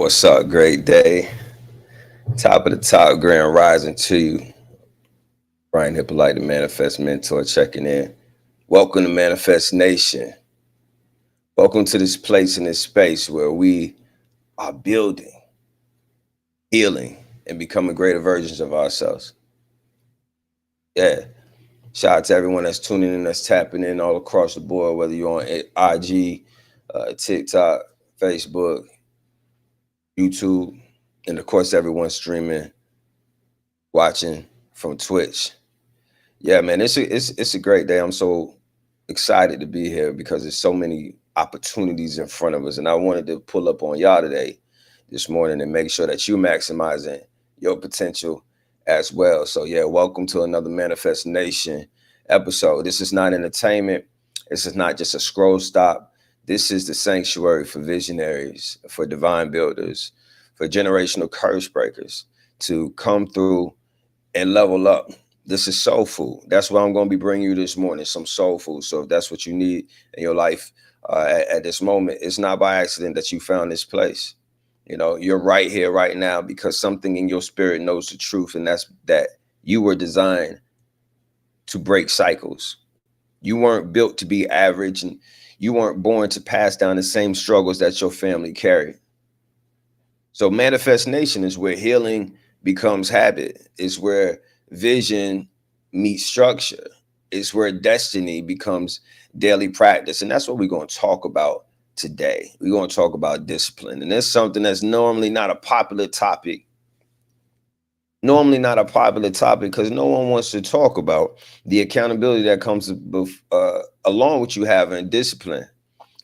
What's up? Great day. Top of the top, grand rising to you. Brian Hyppolite, the Manifest Mentor, checking in. Welcome to Manifest Nation. Welcome to this place and this space where we are building, healing, and becoming greater versions of ourselves. Yeah. Shout out to everyone that's tuning in, that's tapping in all across the board, whether you're on IG, TikTok, Facebook, YouTube, and of course, everyone streaming, watching from Twitch. Yeah, man, it's a great day. I'm so excited to be here because there's so many opportunities in front of us, and I wanted to pull up on y'all today, this morning, and make sure that you're maximizing your potential as well. So yeah, welcome to another Manifest Nation episode. This is not entertainment. This is not just a scroll stop. This is the sanctuary for visionaries, for divine builders, for generational curse breakers to come through and level up. This is soul food. That's what I'm going to be bringing you this morning, some soul food. So if that's what you need in your life at this moment, it's not by accident that you found this place. You know, you're right here right now because something in your spirit knows the truth, and that's that you were designed to break cycles. You weren't built to be average, and you weren't born to pass down the same struggles that your family carried. So manifestation is where healing becomes habit. It's where vision meets structure. It's where destiny becomes daily practice. And that's what we're going to talk about today. We're going to talk about discipline. And that's something that's normally not a popular topic. Normally not a popular topic because no one wants to talk about the accountability that comes along with you having discipline.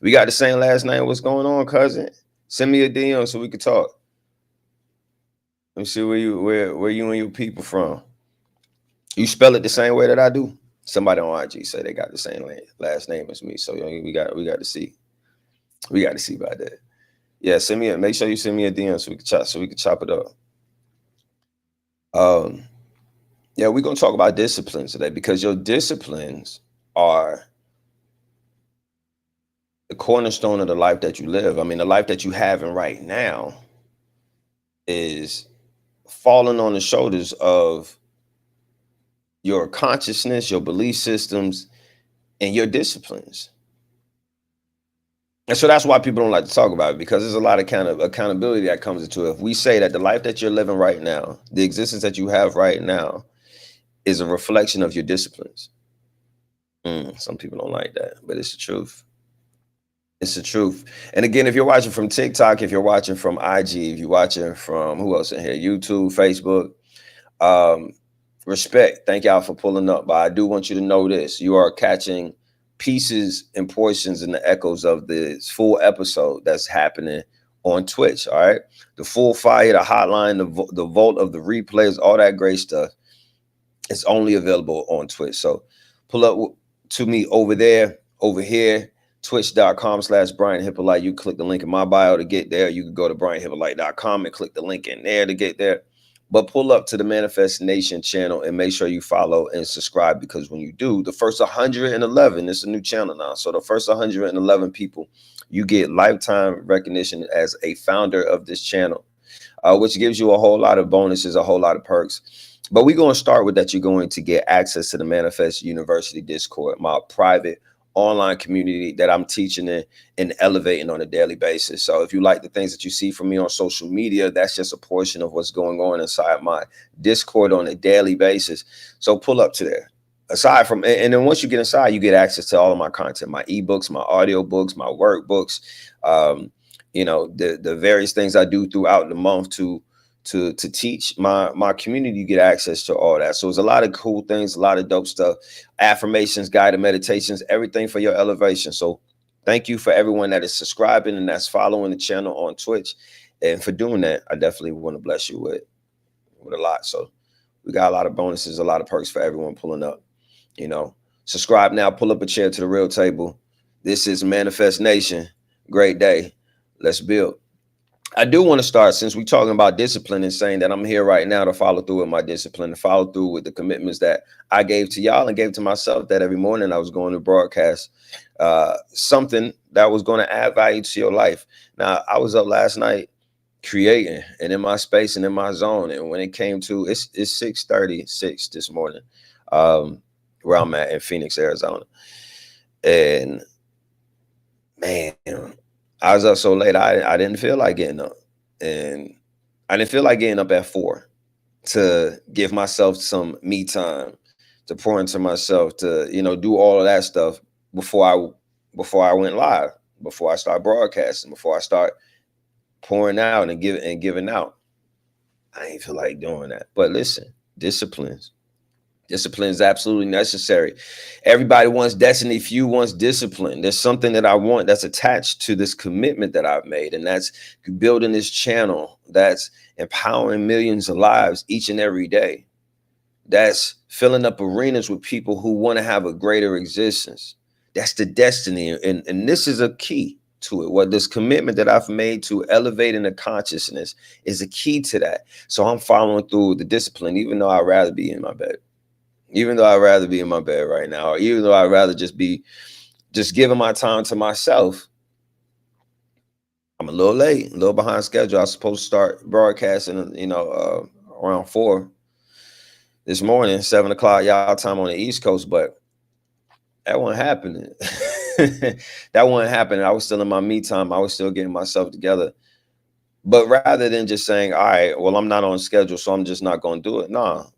We got the same last name. What's going on, cousin? Send me a DM so we can talk. Let me see where you and your people from. You spell it the same way that I do. Somebody on IG say they got the same last name as me. So we got to see. We got to see about that. Yeah, make sure you send me a DM so we can chop it up. Yeah, we're gonna talk about disciplines today because your disciplines are the cornerstone of the life that you live. I mean, the life that you have right now is falling on the shoulders of your consciousness, your belief systems, and your disciplines. And so that's why people don't like to talk about it, because there's a lot of kind of accountability that comes into it. If we say that the life that you're living right now, the existence that you have right now, is a reflection of your disciplines. Some people don't like that, but it's the truth. It's the truth. And again, if you're watching from TikTok, if you're watching from IG, if you're watching from who else in here, YouTube, Facebook, respect. Thank y'all for pulling up. But I do want you to know this. You are catching pieces and portions and the echoes of this full episode that's happening on Twitch. All right. The full fire, the hotline, the vault of the replays, all that great stuff. It's only available on Twitch. So pull up to me over there, over here, twitch.com/Brian Hyppolite. You click the link in my bio to get there. You can go to brianhyppolite.com and click the link in there to get there. But pull up to the Manifest Nation channel and make sure you follow and subscribe, because when you do, the first 111, it's a new channel now. So the first 111 people, you get lifetime recognition as a founder of this channel, which gives you a whole lot of bonuses, a whole lot of perks. But we're going to start with that. You're going to get access to the Manifest University Discord, my private online community that I'm teaching in and elevating on a daily basis. So if you like the things that you see from me on social media, that's just a portion of what's going on inside my Discord on a daily basis. So pull up to there. Aside from, and then once you get inside, you get access to all of my content, my eBooks, my audio books, my workbooks, you know, the various things I do throughout the month to teach my community. You get access to all that. So it's a lot of cool things, a lot of dope stuff, affirmations, guided meditations, everything for your elevation. So thank you for everyone that is subscribing and that's following the channel on Twitch. And for doing that, I definitely want to bless you with a lot. So we got a lot of bonuses, a lot of perks for everyone pulling up. You know, subscribe now, pull up a chair to the real table. This is Manifest Nation. Great day. Let's build. I do want to start, since we're talking about discipline, and saying that I'm here right now to follow through with my discipline, to follow through with the commitments that I gave to y'all and gave to myself, that every morning I was going to broadcast something that was going to add value to your life. Now, I was up last night creating and in my space and in my zone. And when it came to it's 6:36 this morning, where I'm at in Phoenix, Arizona. And man, I was up so late, I didn't feel like getting up. And I didn't feel like getting up at 4 to give myself some me time, to pour into myself, to, do all of that stuff before I went live, before I start broadcasting, before I start pouring out and giving out. I ain't feel like doing that. But listen, discipline is absolutely necessary. Everybody wants destiny, few wants discipline. There's something that I want that's attached to this commitment that I've made, and that's building this channel that's empowering millions of lives each and every day. That's filling up arenas with people who want to have a greater existence. That's the destiny. And this is a key to it. What this commitment that I've made to elevating the consciousness is a key to that. So I'm following through the discipline, even though I'd rather be in my bed. Even though I'd rather be in my bed right now, or even though I'd rather just giving my time to myself. I'm a little late, a little behind schedule. I was supposed to start broadcasting, around 4 this morning, 7 o'clock y'all time on the East Coast, but that wasn't happening. That wasn't happening. I was still in my me time. I was still getting myself together. But rather than just saying, all right, well, I'm not on schedule, so I'm just not going to do it. No,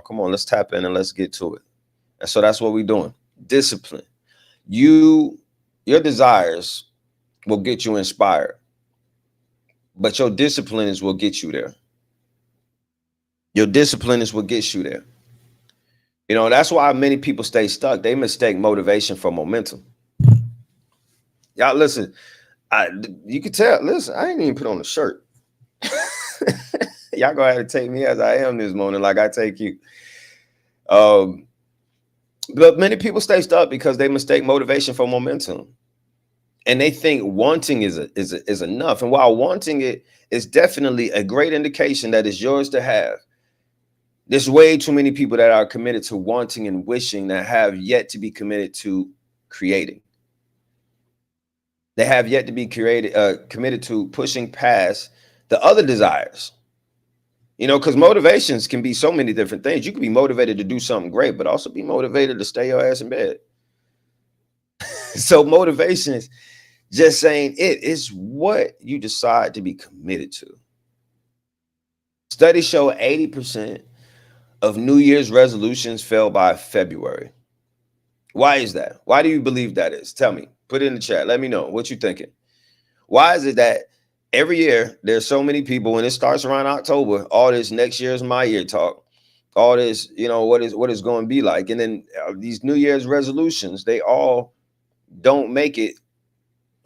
come on, let's tap in and let's get to it. And so that's what we're doing. Discipline. Your desires will get you inspired, but your discipline is what gets you there. Your discipline is what gets you there. That's why many people stay stuck. They mistake motivation for momentum. Y'all listen, you can tell, listen, I ain't even put on a shirt. Y'all gonna have to take me as I am this morning, like I take you. But many people stay stuck because they mistake motivation for momentum. And they think wanting is enough. And while wanting it is definitely a great indication that it's yours to have, there's way too many people that are committed to wanting and wishing that have yet to be committed to creating. They have yet to be committed to pushing past the other desires. Because motivations can be so many different things. You can be motivated to do something great, but also be motivated to stay your ass in bed. So motivation is just saying it is what you decide to be committed to. Studies show 80% of New Year's resolutions fail by February. Why is that? Why do you believe that is? Tell me. Put it in the chat. Let me know what you're thinking. Why is it that every year there's so many people, when it starts around October, all this next year's my year talk, all this, what is going to be like, and then these New Year's resolutions, they all don't make it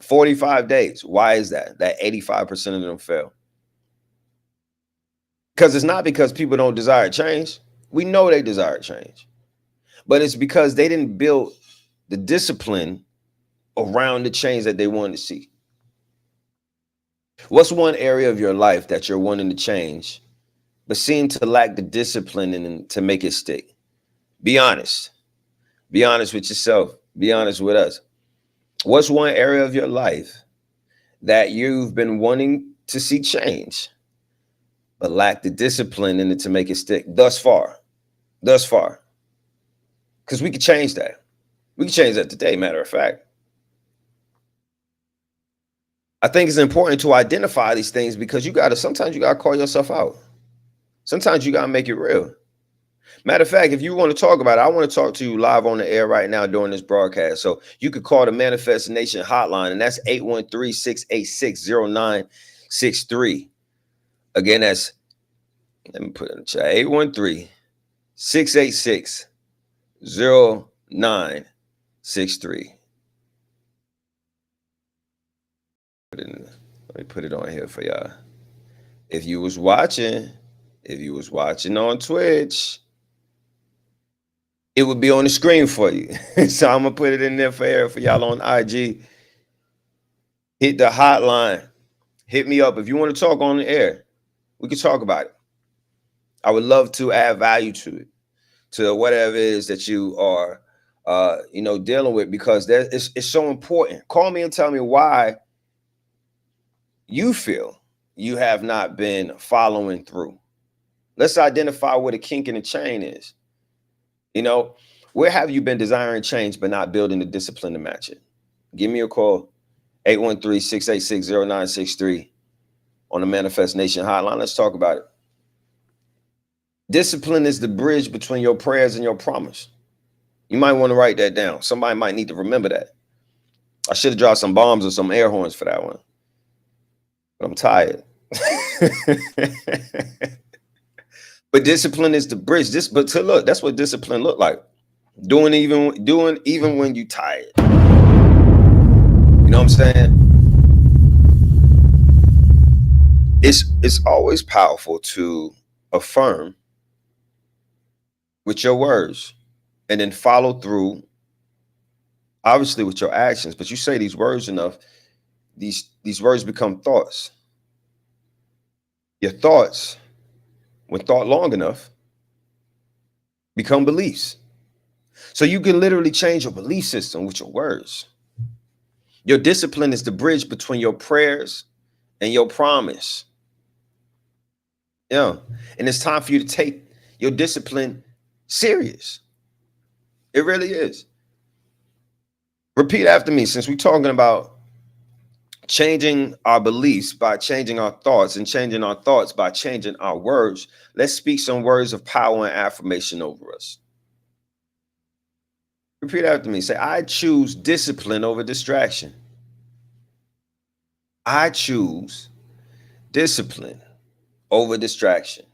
45 days. Why is that? That 85% of them fail. Because it's not because people don't desire change. We know they desire change, but it's because they didn't build the discipline around the change that they wanted to see. What's one area of your life that you're wanting to change, but seem to lack the discipline to make it stick? Be honest. Be honest with yourself. Be honest with us. What's one area of your life that you've been wanting to see change, but lack the discipline in it to make it stick thus far? Because we could change that. We can change that today, matter of fact. I think it's important to identify these things because sometimes you gotta call yourself out. Sometimes you gotta make it real. Matter of fact, if you want to talk about it, I want to talk to you live on the air right now during this broadcast. So you could call the Manifest Nation hotline, and that's 813-686-0963. Again, let me put it in the chat, 813-686-0963. Let me put it on here for y'all. If you was watching on Twitch, it would be on the screen for you. So I'm gonna put it in there for y'all on IG. Hit the hotline. Hit me up if you want to talk on the air. We can talk about it. I would love to add value to it, to whatever it is that you are, dealing with, because it's so important. Call me and tell me why you feel you have not been following through. Let's identify what a kink in the chain is. You know, where have you been desiring change but not building the discipline to match it? Give me a call, 813-686-0963 on the Manifest Nation hotline. Let's talk about it. Discipline is the bridge between your prayers and your promise. You might want to write that down. Somebody might need to remember that. I should have dropped some bombs or some air horns for that one, but I'm tired. But discipline is the bridge. Look, that's what discipline look like. Doing even when you tired. You know what I'm saying? It's always powerful to affirm with your words and then follow through, obviously, with your actions. But you say these words enough, these words become thoughts. Your thoughts, when thought long enough, become beliefs. So you can literally change your belief system with your words. Your discipline is the bridge between your prayers and your promise. Yeah. And it's time for you to take your discipline serious. It really is. Repeat after me, since we're talking about changing our beliefs by changing our thoughts and changing our thoughts by changing our words. Let's speak some words of power and affirmation over us. Repeat after me. Say, I choose discipline over distraction. I choose discipline over distraction.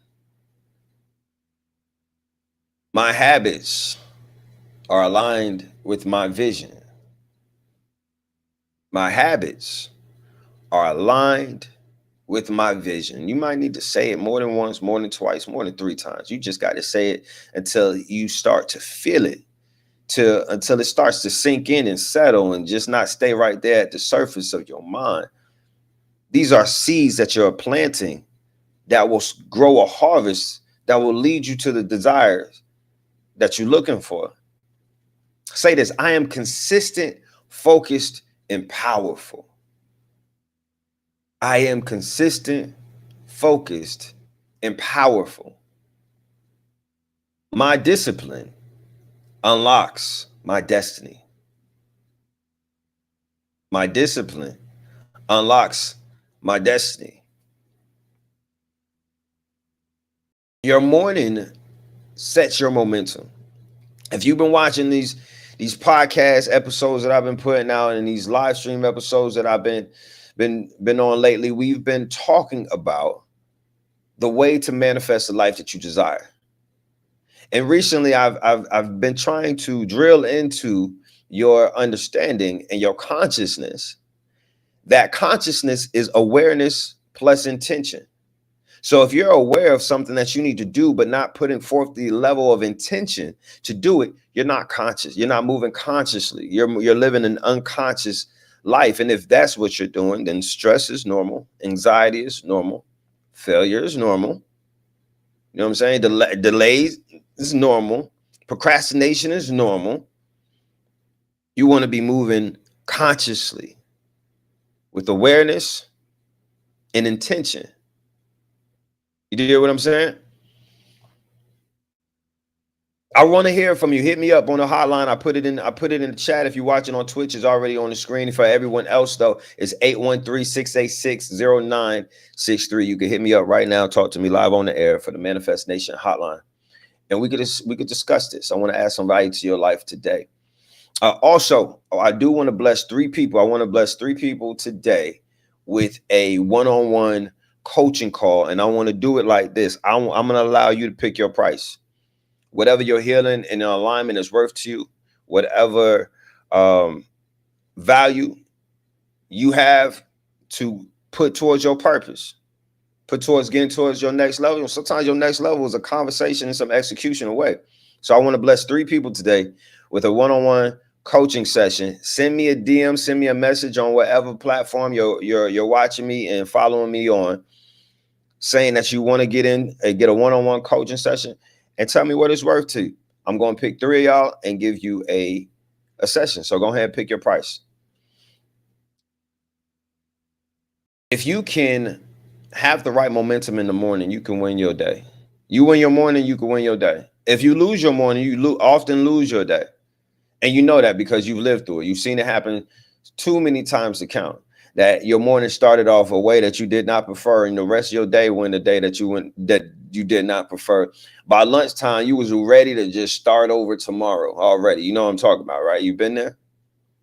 My habits are aligned with my vision. My habits are aligned with my vision. You might need to say it more than once, more than twice, more than 3 times. You just got to say it until you start to feel it, until it starts to sink in and settle and just not stay right there at the surface of your mind. These are seeds that you're planting that will grow a harvest that will lead you to the desires that you're looking for. Say this: I am consistent, focused, and powerful. I am consistent, focused, and powerful. My discipline unlocks my destiny. My discipline unlocks my destiny. Your morning sets your momentum. If you've been watching these podcast episodes that I've been putting out and these live stream episodes that I've been on lately, we've been talking about the way to manifest the life that you desire. And recently I've been trying to drill into your understanding and your consciousness. That consciousness is awareness plus intention. So if you're aware of something that you need to do, but not putting forth the level of intention to do it, you're not conscious. You're not moving consciously. You're living an unconscious life. And if that's what you're doing, then stress is normal. Anxiety is normal. Failure is normal. You know what I'm saying? Delays is normal. Procrastination is normal. You want to be moving consciously with awareness and intention. You hear what I'm saying? I want to hear from you. Hit me up on the hotline. I put it in the chat. If you're watching on Twitch, it's already on the screen. For everyone else, though, it's 813-686-0963. You can hit me up right now. Talk to me live on the air for the Manifest Nation hotline. And we could discuss this. I want to add some value to your life today. Also, I do want to bless 3 people. I want to bless 3 people today with a one-on-one coaching call. And I want to do it like this. I'm going to allow you to pick your price. Whatever your healing and alignment is worth to you, whatever value you have to put towards your purpose, put towards getting towards your next level. Sometimes your next level is a conversation and some execution away. So I want to bless 3 people today with a one-on-one coaching session. Send me a DM, send me a message on whatever platform you're watching me and following me on, saying that you want to get a one-on-one coaching session, and tell me what it's worth to you. I'm going to pick 3 of y'all and give you a session. So go ahead and pick your price. If you can have the right momentum in the morning, you can win your day. You win your morning, you can win your day. If you lose your morning, you often lose your day. And you know that because you've lived through it. You've seen it happen too many times to count. That your morning started off a way that you did not prefer, and the rest of your day went the day that you did not prefer. By lunchtime, you was ready to just start over tomorrow already. You know what I'm talking about, right? You've been there.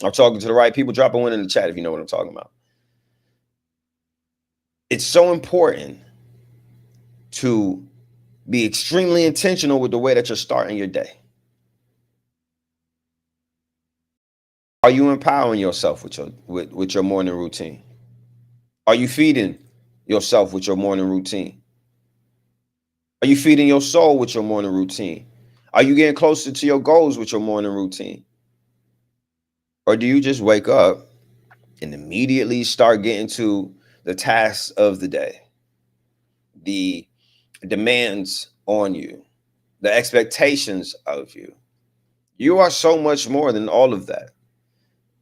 I'm talking to the right people. Drop a one in the chat if you know what I'm talking about. It's so important to be extremely intentional with the way that you're starting your day. Are you empowering yourself with your morning routine? Are you feeding yourself with your morning routine? Are you feeding your soul with your morning routine? Are you getting closer to your goals with your morning routine? Or do you just wake up and immediately start getting to the tasks of the day, the demands on you, the expectations of you? You are so much more than all of that.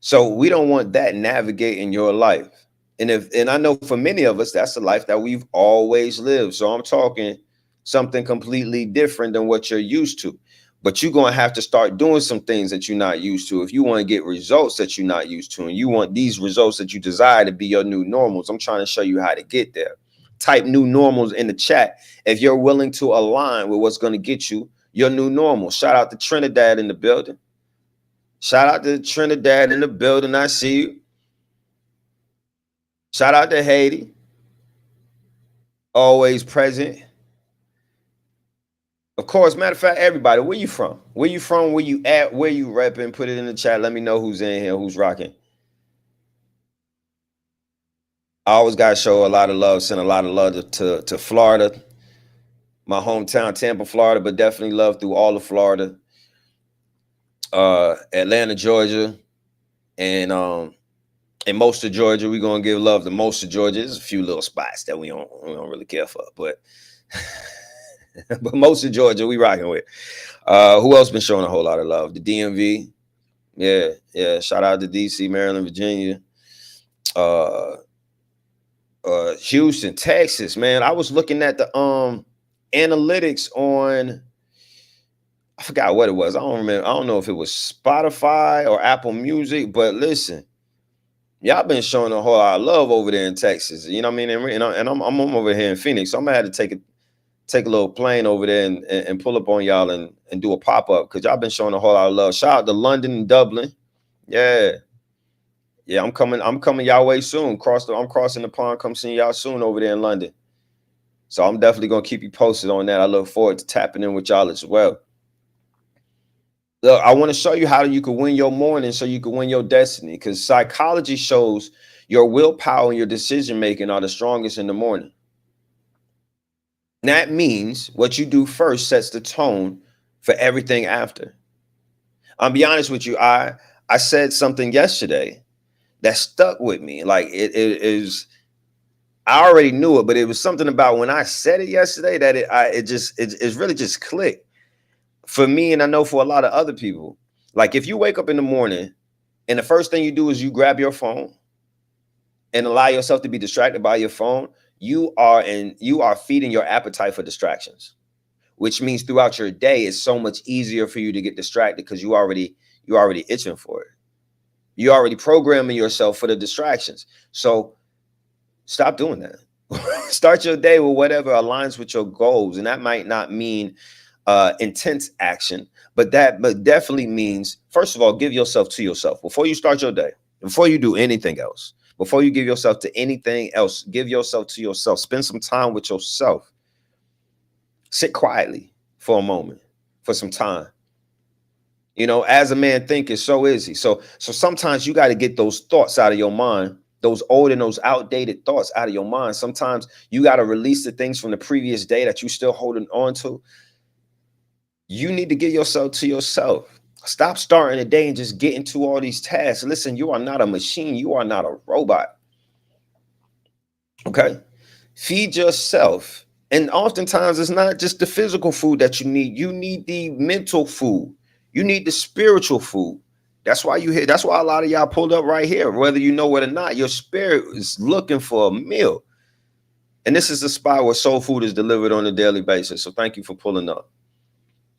So we don't want that navigating your life. And I know for many of us, that's the life that we've always lived. So I'm talking something completely different than what you're used to. But you're going to have to start doing some things that you're not used to if you want to get results that you're not used to. And you want these results that you desire to be your new normals. I'm trying to show you how to get there. Type new normals in the chat if you're willing to align with what's going to get you your new normal. Shout out to Trinidad in the building. Shout out to Trinidad in the building. I see you. Shout out to Haiti. Always present. Of course, matter of fact, everybody, where you from? Where you from? Where you at? Where you repping? Put it in the chat. Let me know who's in here, who's rocking. I always got to show a lot of love, send a lot of love to Florida, my hometown, Tampa, Florida, but definitely love through all of Florida, Atlanta, Georgia, and most of Georgia. We're gonna give love to most of Georgia. There's a few little spots that we don't really care for, but but most of Georgia we rocking with. Who else been showing a whole lot of love? The DMV, yeah. Shout out to DC, Maryland, Virginia, Houston, Texas. Man, I was looking at the analytics on. I forgot what it was. I don't remember. I don't know if it was Spotify or Apple Music, but listen. Y'all been showing a whole lot of love over there in Texas. You know what I mean? And I'm over here in Phoenix. So I'm gonna have to take a little plane over there and pull up on y'all and do a pop-up because y'all been showing a whole lot of love. Shout out to London and Dublin. Yeah. I'm coming y'all way soon. I'm crossing the pond, come see y'all soon over there in London. So I'm definitely gonna keep you posted on that. I look forward to tapping in with y'all as well. Look, I want to show you how you can win your morning so you can win your destiny, because psychology shows your willpower and your decision making are the strongest in the morning. And that means what you do first sets the tone for everything after. I'll be honest with you. I said something yesterday that stuck with me. Like it is, I already knew it, but it was something about when I said it yesterday that it really just clicked. For me, and I know for a lot of other people, like if you wake up in the morning and the first thing you do is you grab your phone and allow yourself to be distracted by your phone, you are feeding your appetite for distractions, which means throughout your day, it's so much easier for you to get distracted because you already itching for it. You're already programming yourself for the distractions. So stop doing that. Start your day with whatever aligns with your goals. And that might not mean intense action, but definitely means, first of all, give yourself to yourself before you start your day, before you do anything else, before you give yourself to anything else. Give yourself to yourself. Spend some time with yourself. Sit quietly for a moment, for some time. You know, as a man thinketh, so is he. So sometimes you got to get those thoughts out of your mind, those old and those outdated thoughts out of your mind. Sometimes you got to release the things from the previous day that you still holding on to. You need to give yourself to yourself. Stop starting the day and just get into all these tasks. Listen, you are not a machine. You are not a robot. Okay? Feed yourself. And oftentimes it's not just the physical food that you need. You need the mental food. You need the spiritual food. That's why you hear. That's why a lot of y'all pulled up right here. Whether you know it or not, your spirit is looking for a meal. And this is the spot where soul food is delivered on a daily basis. So thank you for pulling up.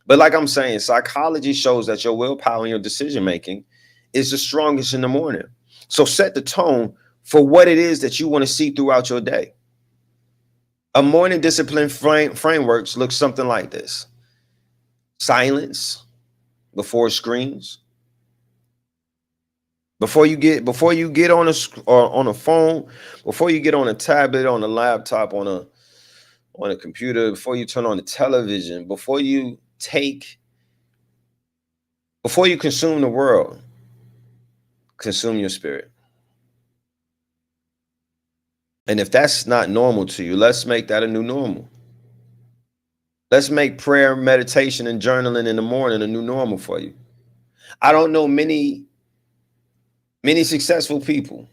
But like I'm saying, psychology shows that your willpower and your decision making is the strongest in the morning. So set the tone for what it is that you want to see throughout your day. A morning discipline frameworks looks something like this: silence before screens. Before you get on a phone, before you get on a tablet, on a laptop, on a computer, before you turn on the television, before you consume the world, consume your spirit. And if that's not normal to you, let's make that a new normal. Let's make prayer, meditation, and journaling in the morning a new normal for you. I don't know many successful people,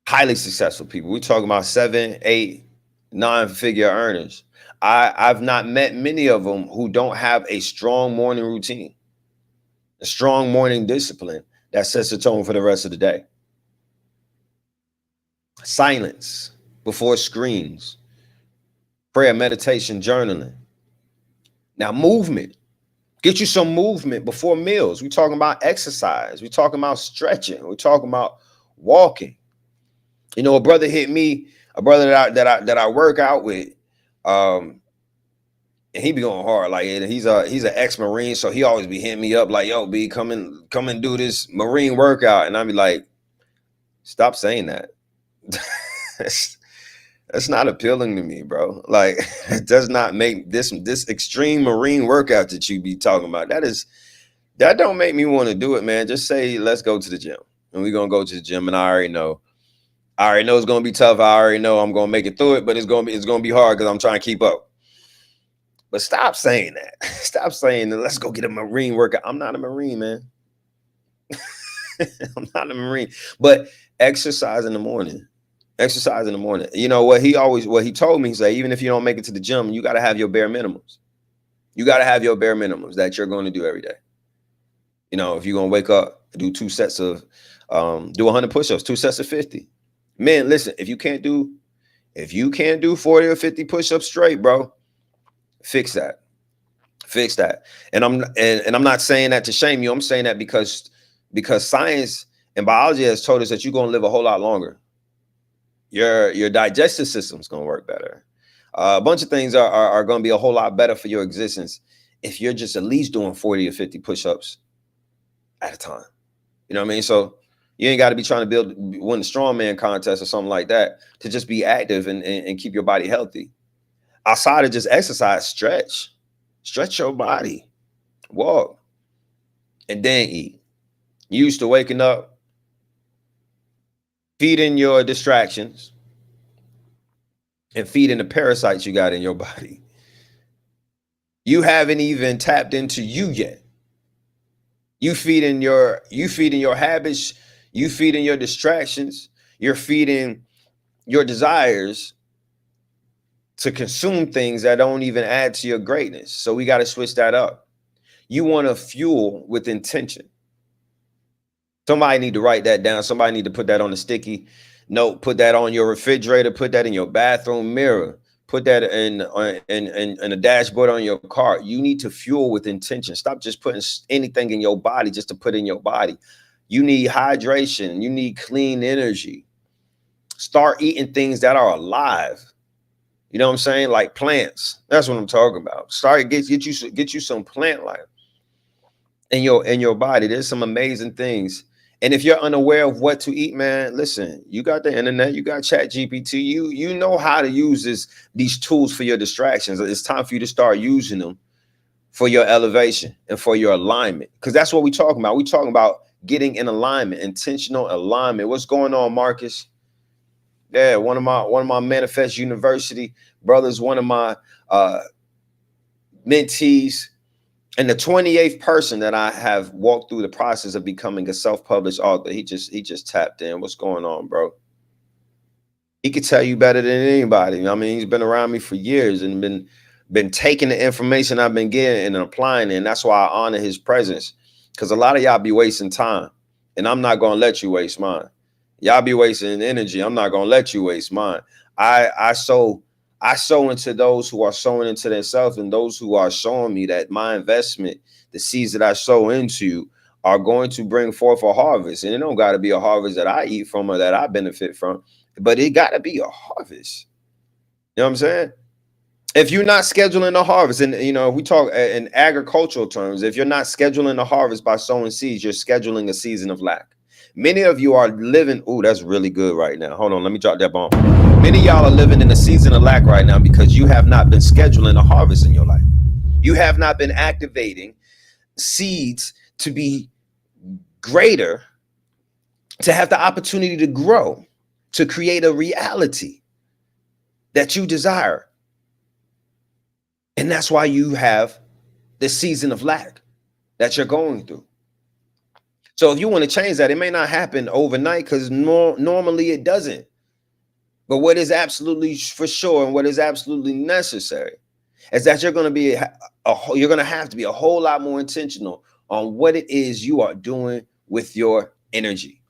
highly successful people. We're talking about 7, 8, 9-figure earners. I've not met many of them who don't have a strong morning routine, a strong morning discipline that sets the tone for the rest of the day. Silence before screens, prayer, meditation, journaling. Now, movement. Get you some movement before meals. We're talking about exercise. We're talking about stretching. We're talking about walking. You know, a brother hit me, a brother that I work out with, and he be going hard. Like, he's an ex-Marine, so he always be hitting me up like, "Yo, B, come and do this Marine workout." And I be like, "Stop saying that." That's not appealing to me, bro. Like, it does not make this extreme Marine workout that you be talking about. That don't make me want to do it, man. Just say, let's go to the gym. And we're gonna go to the gym. And I already know it's gonna be tough. I already know I'm gonna make it through it, but it's gonna be hard because I'm trying to keep up. But stop saying that. Stop saying that, let's go get a Marine workout. I'm not a Marine, man. I'm not a Marine. But exercise in the morning. Exercise in the morning. You know what he told me, he said, even if you don't make it to the gym, you got to have your bare minimums. You got to have your bare minimums that you're going to do every day. You know, if you're going to wake up, do 2 sets of, do 100 push-ups, 2 sets of 50. Man, listen, if you can't do 40 or 50 push-ups straight, bro, fix that. Fix that. And I'm not saying that to shame you. I'm saying that because science and biology has told us that you're going to live a whole lot longer. Your digestive system is going to work better. A bunch of things are going to be a whole lot better for your existence if you're just at least doing 40 or 50 push-ups at a time. You know what I mean? So you ain't got to be trying to win a strongman contest or something like that to just be active and keep your body healthy. Outside of just exercise, stretch your body, walk, and then eat. You used to waking up, feeding your distractions, and feeding the parasites you got in your body. You haven't even tapped into you yet. You feeding your habits, you feeding your distractions, you're feeding your desires to consume things that don't even add to your greatness. So we got to switch that up. You want to fuel with intention. Somebody need to write that down. Somebody need to put that on a sticky note, put that on your refrigerator, put that in your bathroom mirror, put that in a dashboard on your car. You need to fuel with intention. Stop just putting anything in your body just to put in your body. You need hydration. You need clean energy. Start eating things that are alive. You know what I'm saying? Like plants. That's what I'm talking about. Start get you some plant life in your body. There's some amazing things. And if you're unaware of what to eat, man, listen, you got the internet, you got Chat GPT, you know how to use these tools for your distractions. It's time for you to start using them for your elevation and for your alignment. Because that's what we're talking about. We're talking about getting in alignment, intentional alignment. What's going on, Marcus? Yeah, one of my Manifest University brothers, one of my mentees. And the 28th person that I have walked through the process of becoming a self-published author, he just tapped in. What's going on, bro? He could tell you better than anybody. I mean, he's been around me for years and been taking the information I've been getting and applying it. And that's why I honor his presence, because a lot of y'all be wasting time, and I'm not going to let you waste mine. Y'all be wasting energy. I'm not going to let you waste mine. I sow into those who are sowing into themselves, and those who are showing me that my investment, the seeds that I sow into, are going to bring forth a harvest. And it don't got to be a harvest that I eat from or that I benefit from, but it got to be a harvest. You know what I'm saying? If you're not scheduling the harvest, and we talk in agricultural terms, if you're not scheduling the harvest by sowing seeds, you're scheduling a season of lack. Many of you are living. Oh, that's really good right now. Hold on, let me drop that bomb. Many of y'all are living in a season of lack right now because you have not been scheduling a harvest in your life. You have not been activating seeds to be greater, to have the opportunity to grow, to create a reality that you desire. And that's why you have this season of lack that you're going through. So if you want to change that, it may not happen overnight, because normally it doesn't. But what is absolutely for sure, and what is absolutely necessary, is that you're going to have to be a whole lot more intentional on what it is you are doing with your energy.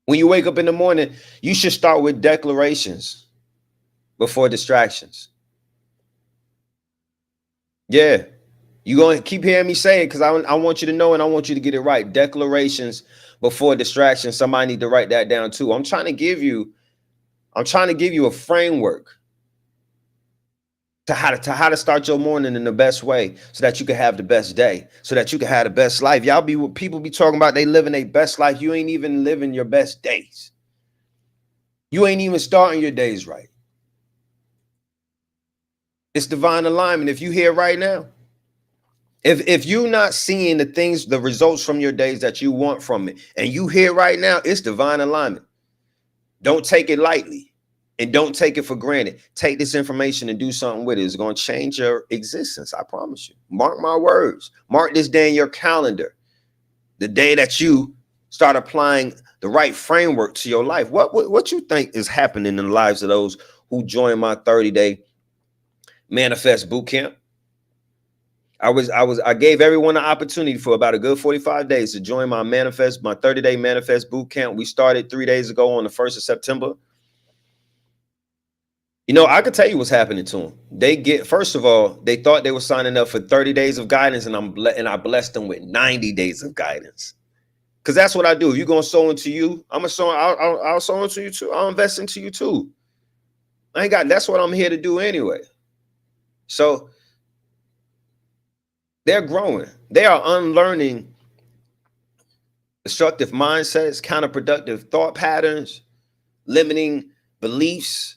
When you wake up in the morning, you should start with declarations before distractions. Yeah. You're going to keep hearing me say it, because I want you to know, and I want you to get it right. Declarations before distractions. Somebody need to write that down too. I'm trying to give you a framework to how to start your morning in the best way, so that you can have the best day, so that you can have the best life. People be talking about they living their best life. You ain't even living your best days. You ain't even starting your days right. It's divine alignment. If you here right now, if you're not seeing the results from your days that you want from it, and you here right now, it's divine alignment. Don't take it lightly, and don't take it for granted. Take this information and do something with it. It's going to change your existence. I promise you. Mark my words. Mark this day in your calendar. The day that you start applying the right framework to your life. What you think is happening in the lives of those who join my 30-day manifest boot camp? I gave everyone an opportunity for about a good 45 days to join my 30-day manifest boot camp. We started 3 days ago on the 1st of September. I could tell you what's happening to them. First of all, they thought they were signing up for 30 days of guidance, and I blessed them with 90 days of guidance. Because that's what I do. If you're going to sow into you, I'll sow into you too. I'll invest into you too. That's what I'm here to do anyway. So they're growing. They are unlearning destructive mindsets, counterproductive thought patterns, limiting beliefs.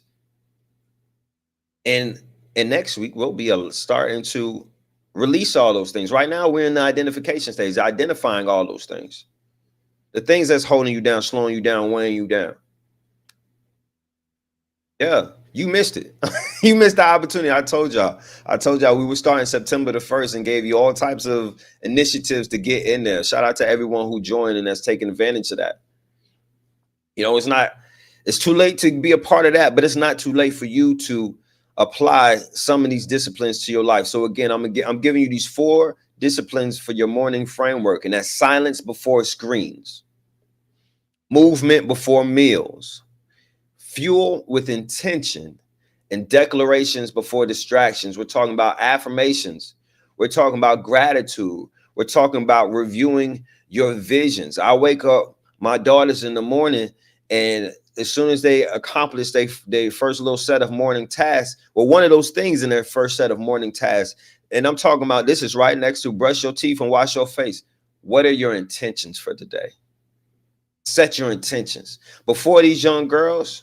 And next week, we'll be starting to release all those things. Right now, we're in the identification stage, identifying all those things. The things that's holding you down, slowing you down, weighing you down. Yeah, you missed it. You missed the opportunity. I told y'all we were starting September the 1st and gave you all types of initiatives to get in there. Shout out to everyone who joined and that's taking advantage of that. It's too late to be a part of that, but it's not too late for you to apply some of these disciplines to your life. So again, I'm giving you these 4 disciplines for your morning framework, and that's silence before screens, movement before meals, fuel with intention, and declarations before distractions. We're talking about affirmations. We're talking about gratitude. We're talking about reviewing your visions. I wake up my daughters in the morning, and as soon as they accomplish their first little set of morning tasks, well, one of those things in their first set of morning tasks, and I'm talking about, this is right next to brush your teeth and wash your face. What are your intentions for today? Set your intentions. Before these young girls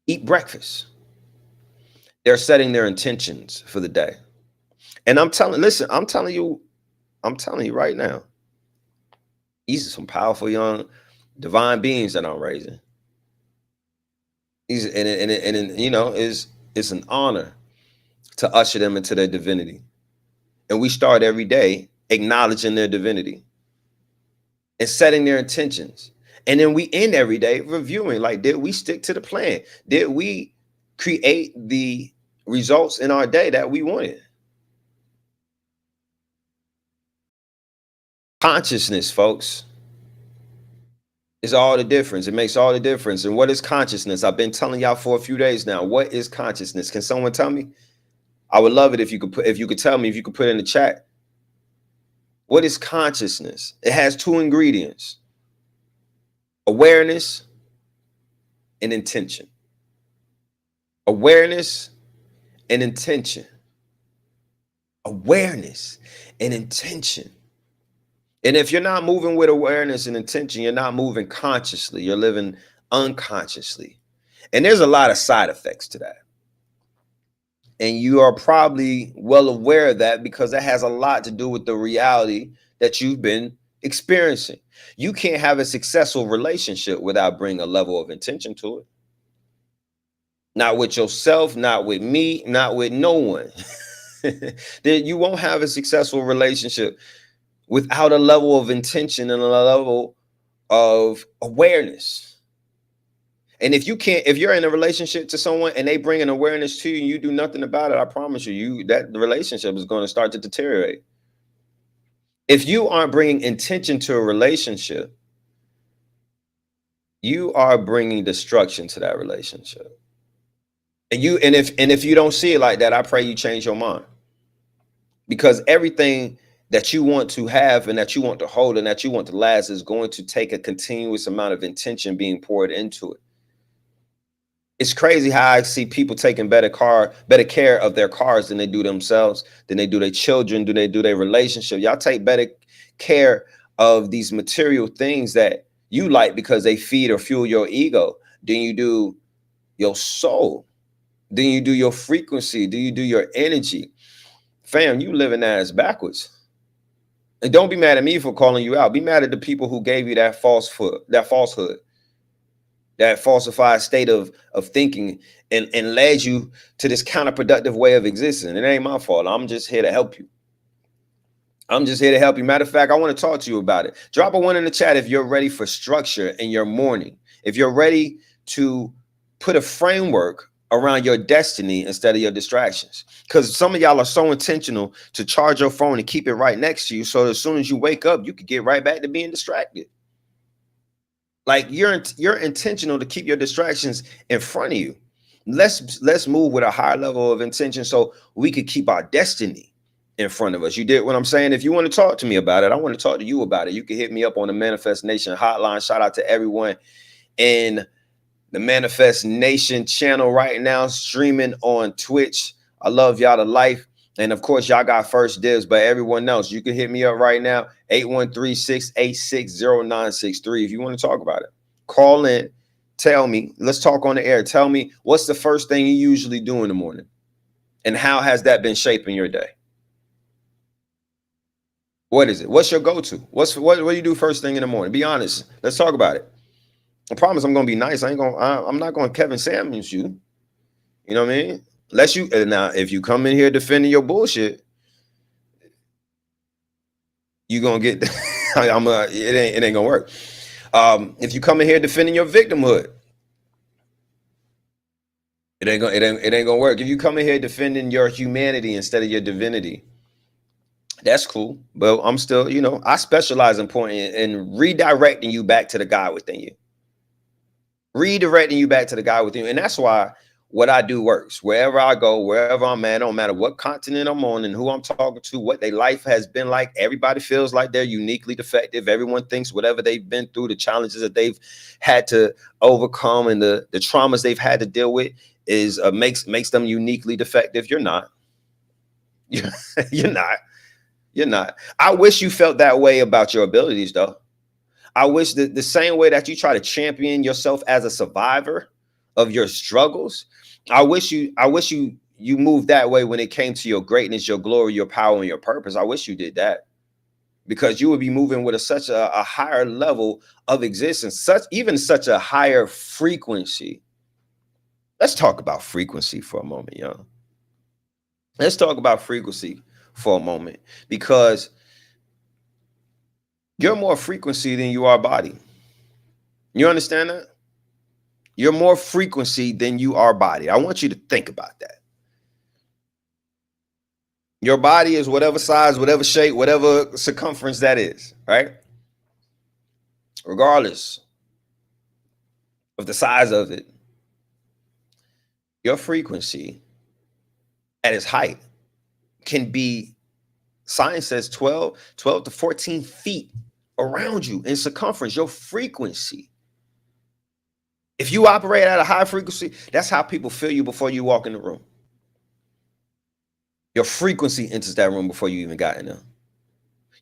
eat breakfast, they're setting their intentions for the day. And I'm telling you right now, these are some powerful young divine beings that I'm raising. It's an honor to usher them into their divinity. And we start every day acknowledging their divinity and setting their intentions. And then we end every day reviewing, like, did we stick to the plan? Did we create the results in our day that we wanted? Consciousness, folks. It's all the difference. It makes all the difference. And what is consciousness? I've been telling y'all for a few days now. What is consciousness? Can someone tell me? I would love it if you could tell me, if you could put it in the chat. What is consciousness? It has two ingredients: awareness and intention. Awareness and intention. Awareness and intention. And if you're not moving with awareness and intention, you're not moving consciously. You're living unconsciously. And there's a lot of side effects to that. And you are probably well aware of that, because that has a lot to do with the reality that you've been experiencing. You can't have a successful relationship without bringing a level of intention to it. Not with yourself, not with me, not with no one. You won't have a successful relationship without a level of intention and a level of awareness. And if you're in a relationship to someone and they bring an awareness to you and you do nothing about it, I promise you, that the relationship is going to start to deteriorate. If you aren't bringing intention to a relationship, you are bringing destruction to that relationship. And if you don't see it like that, I pray you change your mind. Because everything that you want to have and that you want to hold and that you want to last is going to take a continuous amount of intention being poured into it. It's crazy how I see people taking better care of their cars than they do themselves, than they do their children, than they do their relationship. Y'all take better care of these material things that you like because they feed or fuel your ego than you do your soul, than you do your frequency, than you do your energy. Fam, you living ass backwards. And don't be mad at me for calling you out. Be mad at the people who gave you that falsehood, that falsified state of thinking and led you to this counterproductive way of existing. It ain't my fault. I'm just here to help you. Matter of fact, I want to talk to you about it. Drop a 1 in the chat if you're ready for structure in your morning. If you're ready to put a framework around your destiny instead of your distractions. Because some of y'all are so intentional to charge your phone and keep it right next to you, so as soon as you wake up, you could get right back to being distracted. Like you're intentional to keep your distractions in front of you. Let's move with a higher level of intention so we could keep our destiny in front of us. You did what I'm saying? If you want to talk to me about it, I want to talk to you about it. You can hit me up on the Manifest Nation hotline. Shout out to everyone in the Manifest Nation channel right now, streaming on Twitch. I love y'all to life. And of course, y'all got first dibs, but everyone else, you can hit me up right now, 813-686-0963. If you want to talk about it, call in, tell me, let's talk on the air. Tell me, what's the first thing you usually do in the morning? And how has that been shaping your day? What is it? What's your go-to? What do you do first thing in the morning? Be honest. Let's talk about it. I promise I'm gonna be nice. I'm not gonna Kevin Samuels you. You know what I mean? Unless you now, if you come in here defending your bullshit, you gonna get it ain't gonna work. If you come in here defending your victimhood, it ain't gonna work. If you come in here defending your humanity instead of your divinity, that's cool. But I'm still, I specialize in pointing and redirecting you back to the God within you. Redirecting you back to the God within you. And that's why what I do works. Wherever I go, wherever I'm at, no matter what continent I'm on and who I'm talking to, what their life has been like, everybody feels like they're uniquely defective. Everyone thinks whatever they've been through, the challenges that they've had to overcome and the traumas they've had to deal with is makes them uniquely defective. You're not. You're not. You're not. I wish you felt that way about your abilities, though. I wish that the same way that you try to champion yourself as a survivor of your struggles, I wish you moved that way when it came to your greatness, your glory, your power, and your purpose. I wish you did that, because you would be moving with such a higher level of existence, such a higher frequency. Let's talk about frequency for a moment, y'all. Let's talk about frequency for a moment, because you're more frequency than you are body. You understand that? You're more frequency than you are body. I want you to think about that. Your body is whatever size, whatever shape, whatever circumference that is, right? Regardless, of the size of it, your frequency at its height can be, science says 12 to 14 feet around you in circumference, your frequency. If you operate at a high frequency, that's how people feel you before you walk in the room. Your frequency enters that room before you even got in there.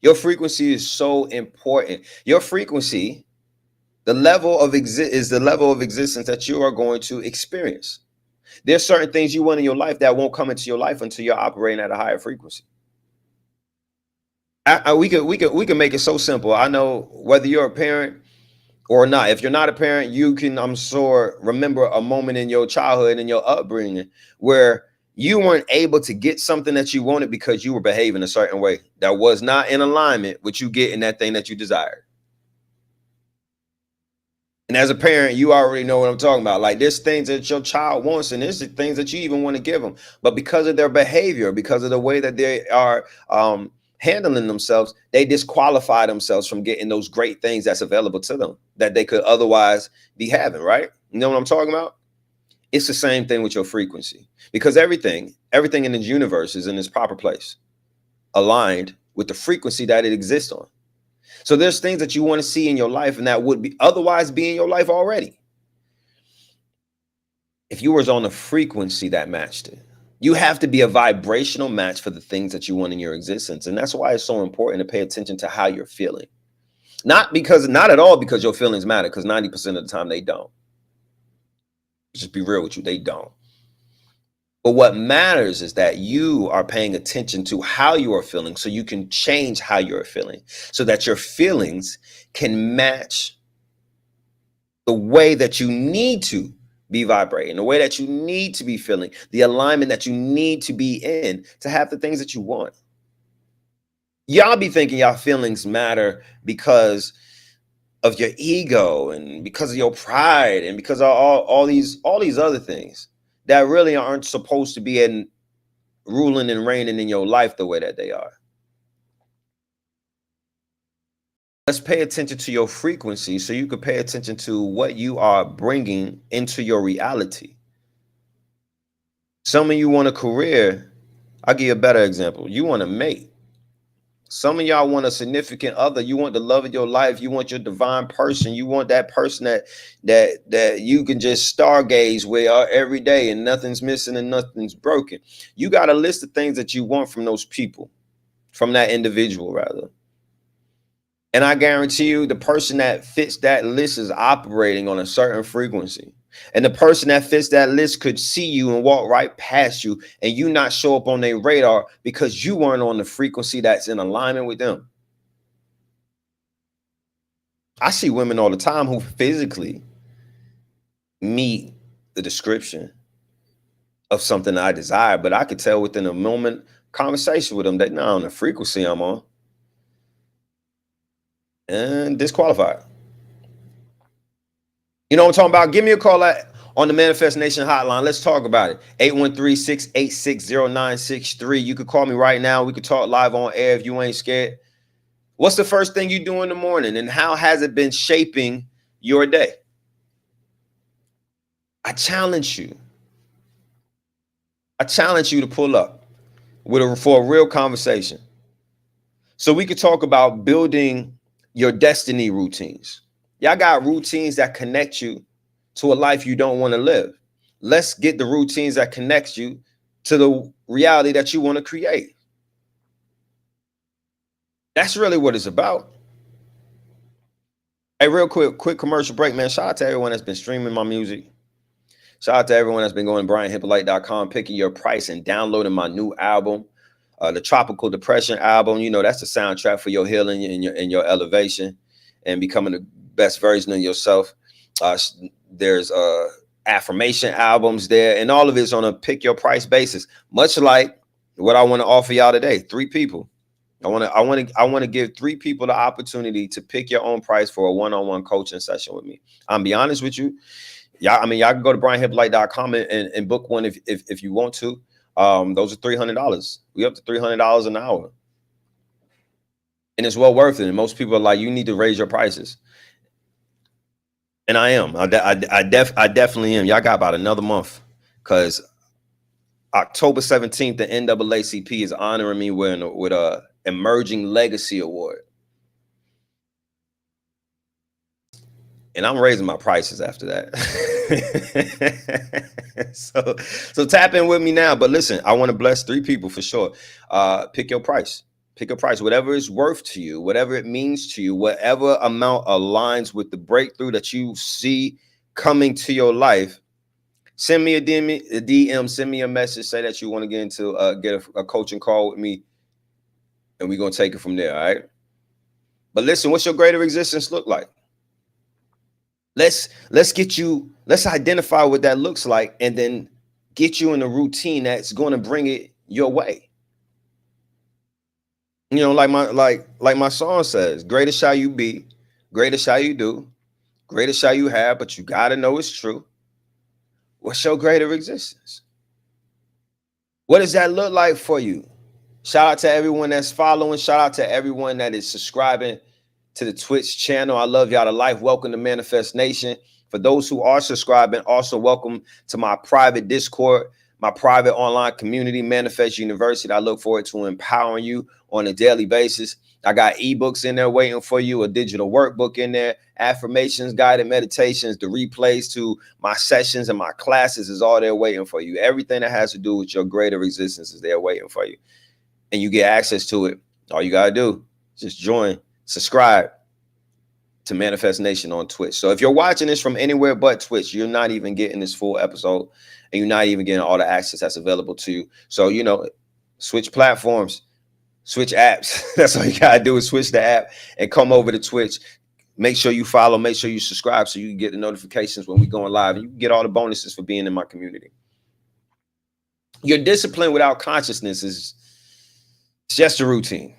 Your frequency is so important. Your frequency, the level of is the level of existence that you are going to experience. There's certain things you want in your life that won't come into your life until you're operating at a higher frequency. We can make it so simple. I know whether you're a parent or not. If you're not a parent, you can, I'm sure, remember a moment in your childhood and your upbringing where you weren't able to get something that you wanted because you were behaving a certain way that was not in alignment with you getting that thing that you desired. And as a parent, you already know what I'm talking about. Like, there's things that your child wants, and there's things that you even want to give them. But because of their behavior, because of the way that they are handling themselves, they disqualify themselves from getting those great things that's available to them that they could otherwise be having, right? You know what I'm talking about? It's the same thing with your frequency, because everything in the universe is in its proper place, aligned with the frequency that it exists on. So there's things that you want to see in your life and that would be otherwise be in your life already, if you was on a frequency that matched it. You have to be a vibrational match for the things that you want in your existence. And that's why it's so important to pay attention to how you're feeling. Not at all because your feelings matter, because 90% of the time they don't. Just be real with you, they don't. But what matters is that you are paying attention to how you are feeling so you can change how you're feeling, so that your feelings can match the way that you need to be vibrating, the way that you need to be feeling, the alignment that you need to be in to have the things that you want. Y'all be thinking y'all feelings matter because of your ego and because of your pride and because of all these other things that really aren't supposed to be in ruling and reigning in your life the way that they are. Let's pay attention to your frequency so you can pay attention to what you are bringing into your reality. Some of you want a career. I'll give you a better example. You want a mate. Some of y'all want a significant other. You want the love of your life. You want your divine person. You want that person that you can just stargaze with every day and nothing's missing and nothing's broken. You got a list of things that you want from those people, from that individual rather. And I guarantee you the person that fits that list is operating on a certain frequency. And the person that fits that list could see you and walk right past you and you not show up on their radar because you weren't on the frequency that's in alignment with them. I see women all the time who physically meet the description of something I desire, but I could tell within a moment conversation with them that not on the frequency I'm on, and disqualified. You know what I'm talking about? Give me a call on the Manifest Nation hotline. Let's talk about it. 813-686-0963. You could call me right now. We could talk live on air if you ain't scared. What's the first thing you do in the morning, and how has it been shaping your day? I challenge you. To pull up for a real conversation, so we could talk about building your destiny routines. Y'all got routines that connect you to a life you don't want to live. Let's get the routines that connect you to the reality that you want to create. That's really what it's about. Hey, real quick commercial break, man. Shout out to everyone that's been streaming my music. Shout out to everyone that's been going to BrianHyppolite.com, picking your price and downloading my new album, the Tropical Depression album. You know, that's the soundtrack for your healing and your elevation and becoming the best version of yourself. There's affirmation albums there, and all of it's on a pick your price basis, much like what I want to offer y'all today. 3 people. I want to give 3 people the opportunity to pick your own price for a one-on-one coaching session with me. I'm be honest with you. Y'all can go to BrianHyppolite.com and book one if you want to. Those are $300. We up to $300 an hour. And it's well worth it. And most people are like, you need to raise your prices. And I am. I definitely am. Y'all got about another month, because October 17th, the NAACP is honoring me with a Emerging Legacy Award. And I'm raising my prices after that. so tap in with me now. But listen, I want to bless 3 people for sure. Pick your price. Pick a price, whatever it's worth to you, whatever it means to you, whatever amount aligns with the breakthrough that you see coming to your life. Send me a DM, send me a message, say that you want to get into get a coaching call with me, and we're gonna take it from there. All right. But listen, what's your greater existence look like? Let's identify what that looks like, and then get you in a routine that's going to bring it your way. You know, like my song says, greater shall you be, greater shall you do, greater shall you have, but you got to know it's true. What's your greater existence? What does that look like for you? Shout out to everyone that's following. Shout out to everyone that is subscribing to the Twitch channel. I love y'all to life. Welcome to Manifest Nation. For those who are subscribing, also welcome to my private Discord, my private online community, Manifest University. I look forward to empowering you on a daily basis. I got eBooks in there waiting for you, a digital workbook in there, affirmations, guided meditations, the replays to my sessions and my classes is all there waiting for you. Everything that has to do with your greater existence is there waiting for you. And you get access to it. All you got to do is just join, subscribe to Manifest Nation on Twitch. So if you're watching this from anywhere but Twitch, you're not even getting this full episode, and you're not even getting all the access that's available to you. So, you know, switch platforms, switch apps. That's all you got to do is switch the app and come over to Twitch. Make sure you follow, make sure you subscribe so you can get the notifications when we go live, and you can get all the bonuses for being in my community. Your discipline without consciousness is just a routine.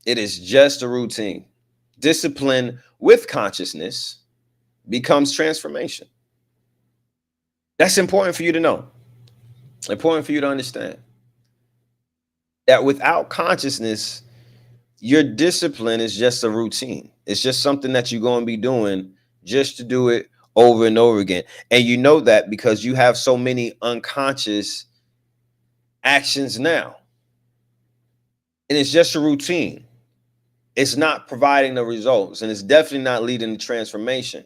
It is just a routine. Discipline with consciousness becomes transformation. That's important for you to know. Important for you to understand. That without consciousness, your discipline is just a routine. It's just something that you're going to be doing just to do it over and over again. And you know that because you have so many unconscious actions now. And it's just a routine. It's not providing the results, and it's definitely not leading to transformation.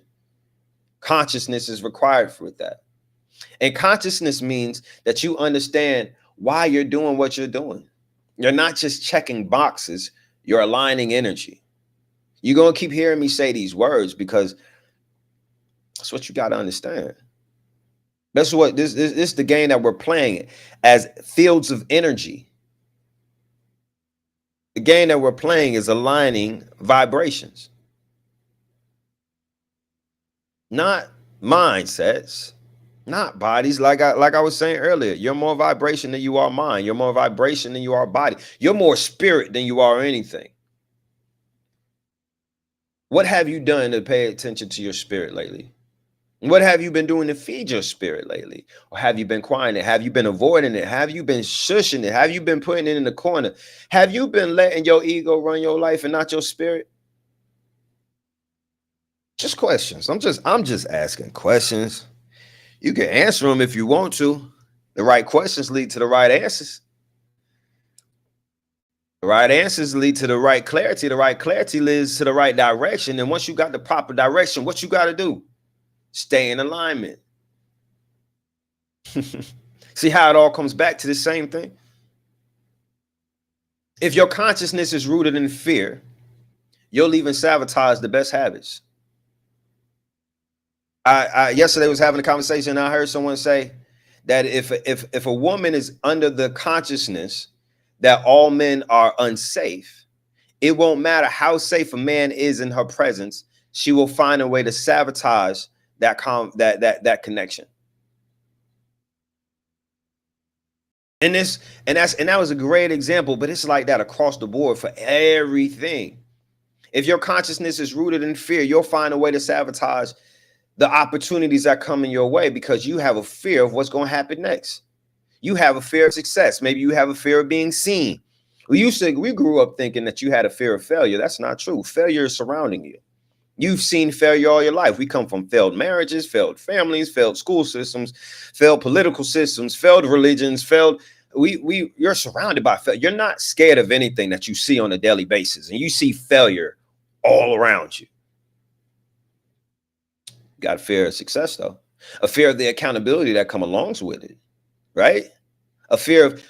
Consciousness is required for that. And consciousness means that you understand why you're doing what you're doing. You're not just checking boxes, you're aligning energy. You're going to keep hearing me say these words because that's what you got to understand. That's what this is the game that we're playing as fields of energy. The game that we're playing is aligning vibrations, not mindsets, not bodies. Like I was saying earlier, you're more vibration than you are mind. You're more vibration than you are body. You're more spirit than you are anything. What have you done to pay attention to your spirit lately? What have you been doing to feed your spirit lately? Or have you been quieting it? Have you been avoiding it? Have you been shushing it? Have you been putting it in the corner? Have you been letting your ego run your life and not your spirit? Just questions. I'm just asking questions. You can answer them if you want to. The right questions lead to the right answers. The right answers lead to the right clarity. The right clarity leads to the right direction. And once you got the proper direction, what you got to do? Stay in alignment. See how it all comes back to the same thing? If your consciousness is rooted in fear, you'll even sabotage the best habits. I yesterday was having a conversation, and I heard someone say that if a woman is under the consciousness that all men are unsafe, it won't matter how safe a man is in her presence, she will find a way to sabotage that connection. And that was a great example, but it's like that across the board for everything. If your consciousness is rooted in fear, you'll find a way to sabotage the opportunities that come in your way because you have a fear of what's going to happen next. You have a fear of success. Maybe you have a fear of being seen. We grew up thinking that you had a fear of failure. That's not true. Failure is surrounding you. You've seen failure all your life. We come from failed marriages, failed families, failed school systems, failed political systems, failed religions, failed. You're surrounded by failure. You're not scared of anything that you see on a daily basis, and you see failure all around you. You got a fear of success, though, a fear of the accountability that come along with it, right? A fear of,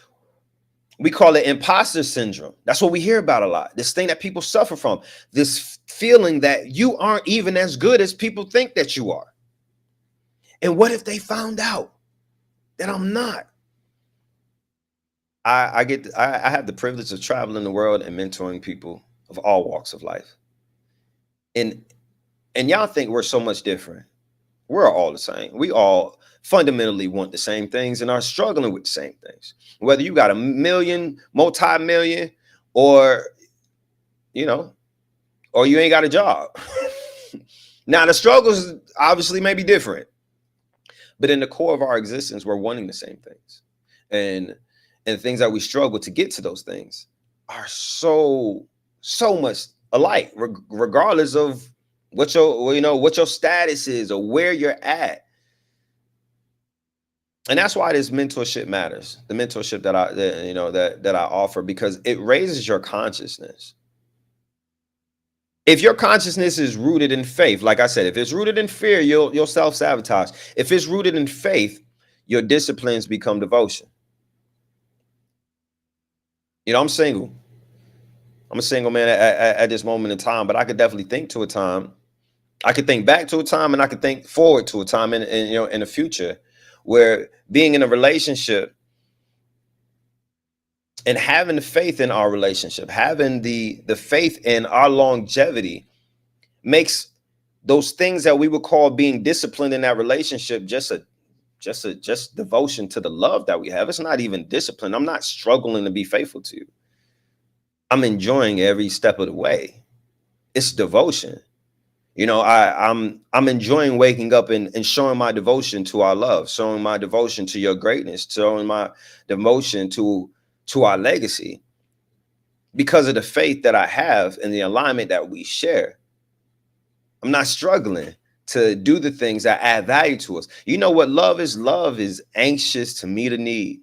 we call it imposter syndrome. That's what we hear about a lot. This thing that people suffer from, this feeling that you aren't even as good as people think that you are. And what if they found out that I'm not? I have the privilege of traveling the world and mentoring people of all walks of life. And y'all think we're so much different. We're all the same. We all fundamentally want the same things and are struggling with the same things. Whether you got a million, multi-million, or, or you ain't got a job. Now, the struggles obviously may be different, but in the core of our existence, we're wanting the same things. And the things that we struggle to get to those things are so much alike, regardless of what your status is or where you're at. And that's why this mentorship matters. The mentorship that I offer, because it raises your consciousness. If your consciousness is rooted in faith, like I said, if it's rooted in fear, you'll self-sabotage. If it's rooted in faith, your disciplines become devotion. I'm single. I'm a single man at this moment in time, but I could definitely think to a time. I could think back to a time, and I could think forward to a time in the future where being in a relationship and having the faith in our relationship, having the faith in our longevity, makes those things that we would call being disciplined in that relationship just devotion to the love that we have. It's not even discipline. I'm not struggling to be faithful to you. I'm enjoying every step of the way. It's devotion. I'm enjoying waking up and showing my devotion to our love, showing my devotion to your greatness, showing my devotion to our legacy, because of the faith that I have and the alignment that we share. I'm not struggling to do the things that add value to us. You know what love is? Love is anxious to meet a need.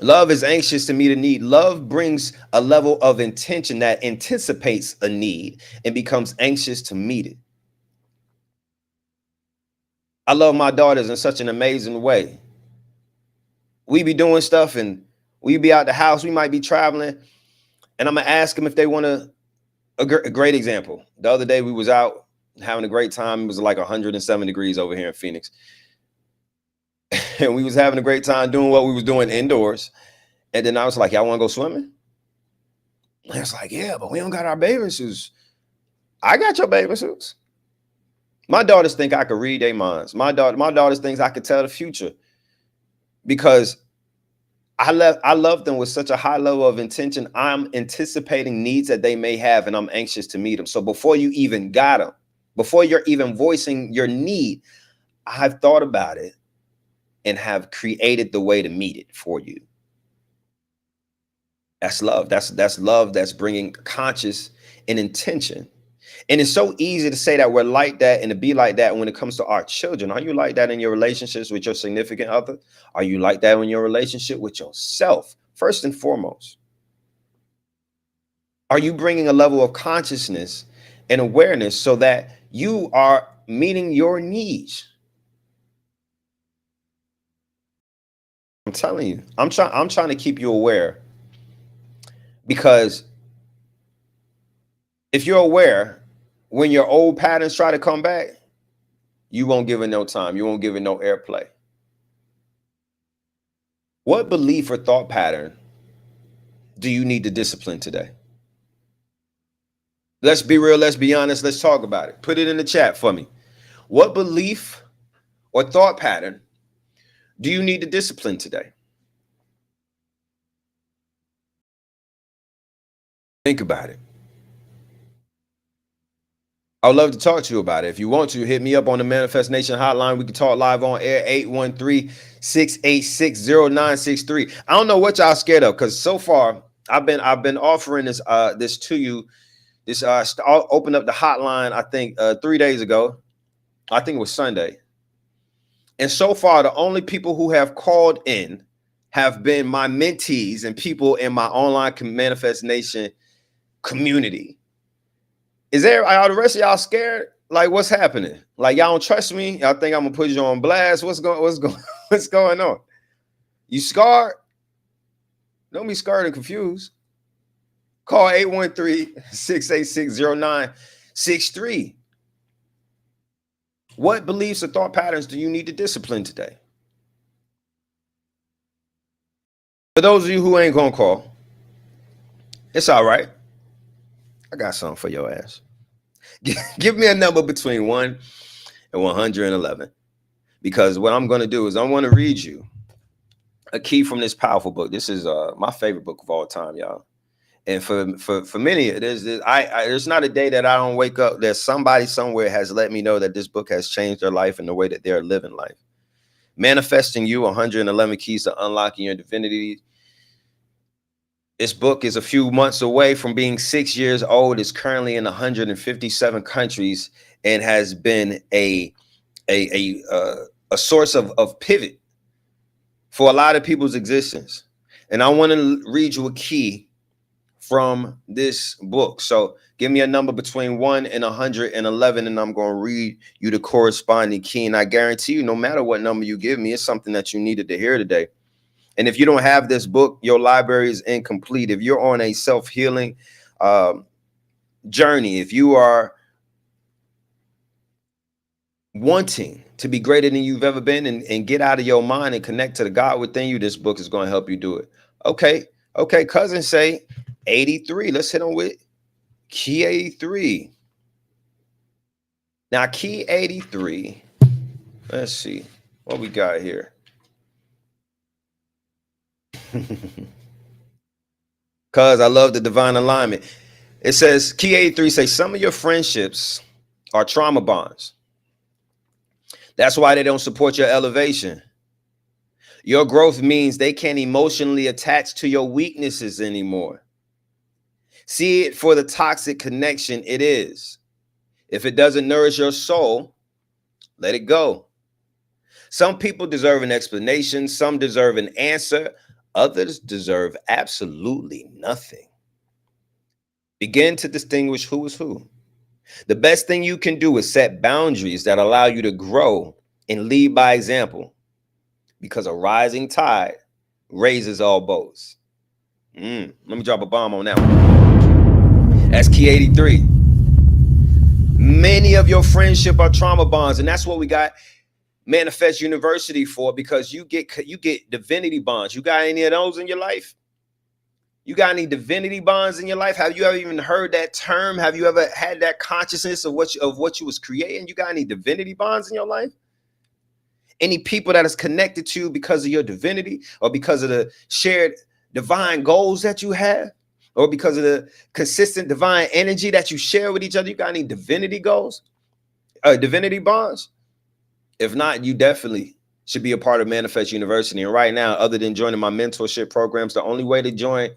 Love is anxious to meet a need. Love brings a level of intention that anticipates a need and becomes anxious to meet it. I love my daughters in such an amazing way. We be doing stuff and we be out the house. We might be traveling, and I'm gonna ask them if they want a great example. The other day we was out having a great time. It was like 107 degrees over here in Phoenix. And we was having a great time doing what we was doing indoors. And then I was like, y'all want to go swimming? And I was like, yeah, but we don't got our bathing suits. I got your bathing suits. My daughters think I could read their minds. My daughters think I could tell the future, because I love them with such a high level of intention. I'm anticipating needs that they may have, and I'm anxious to meet them. So before you even got them, before you're even voicing your need, I've thought about it and have created the way to meet it for you. That's love. That's love that's bringing conscious and intention. And it's so easy to say that we're like that and to be like that when it comes to our children. Are you like that in your relationships with your significant other? Are you like that in your relationship with yourself? First and foremost, are you bringing a level of consciousness and awareness so that you are meeting your needs? I'm telling you, I'm trying to keep you aware, because if you're aware, when your old patterns try to come back, you won't give it no time. You won't give it no airplay. What belief or thought pattern do you need to discipline today? Let's be real. Let's be honest. Let's talk about it. Put it in the chat for me. What belief or thought pattern do you need to discipline today? Think about it. I would love to talk to you about it. If you want to, hit me up on the Manifest Nation hotline. We can talk live on air, 813-686-0963. I don't know what y'all scared of, because so far I've been offering this to you Opened up the hotline, I think 3 days ago. I think it was Sunday. And so far, the only people who have called in have been my mentees and people in my online Manifest Nation community. Is there, are the rest of y'all scared? Like, what's happening? Like, y'all don't trust me? Y'all think I'm gonna put you on blast? What's going on? You scarred? Don't be scared and confused. Call 813-686-0963. What beliefs or thought patterns do you need to discipline today? For those of you who ain't gonna call, it's all right. I got something for your ass. Give me a number between 1 and 111. Because what I'm gonna do is I want to read you a key from this powerful book. This is my favorite book of all time, y'all. And for many, there's not a day that I don't wake up that somebody somewhere has let me know that this book has changed their life and the way that they're living life. Manifesting You, 111 Keys to Unlocking Your Divinity. This book is a few months away from being 6 years old. It's currently in 157 countries and has been a source of pivot for a lot of people's existence. And I want to read you a key from this book. So give me a number between 1 and 111, and I'm going to read you the corresponding key. And I guarantee you, no matter what number you give me, it's something that you needed to hear today. And if you don't have this book, your library is incomplete. If you're on a self-healing journey, if you are wanting to be greater than you've ever been and get out of your mind and connect to the God within you, this book is going to help you do it. Okay, cousins say 83. Let's hit on with key 83. Now, key 83, let's see what we got here. Cause I love the divine alignment. It says, key 83 says, some of your friendships are trauma bonds. That's why they don't support your elevation. Your growth means they can't emotionally attach to your weaknesses anymore. See it for the toxic connection it is. If it doesn't nourish your soul, let it go. Some people deserve an explanation. Some deserve an answer. Others deserve absolutely nothing. Begin to distinguish who is who. The best thing you can do is set boundaries that allow you to grow and lead by example, because a rising tide raises all boats. Let me drop a bomb on that one. That's key 83. Many of your friendship are trauma bonds, and that's what we got Manifest University for, because you get divinity bonds. You got any of those in your life? You got any divinity bonds in your life? Have you ever even heard that term? Have you ever had that consciousness of what you was creating? You got any divinity bonds in your life? Any people that is connected to you because of your divinity, or because of the shared divine goals that you have, or because of the consistent divine energy that you share with each other? You got any divinity goals, divinity bonds? If not, you definitely should be a part of Manifest University. And right now, other than joining my mentorship programs, the only way to join,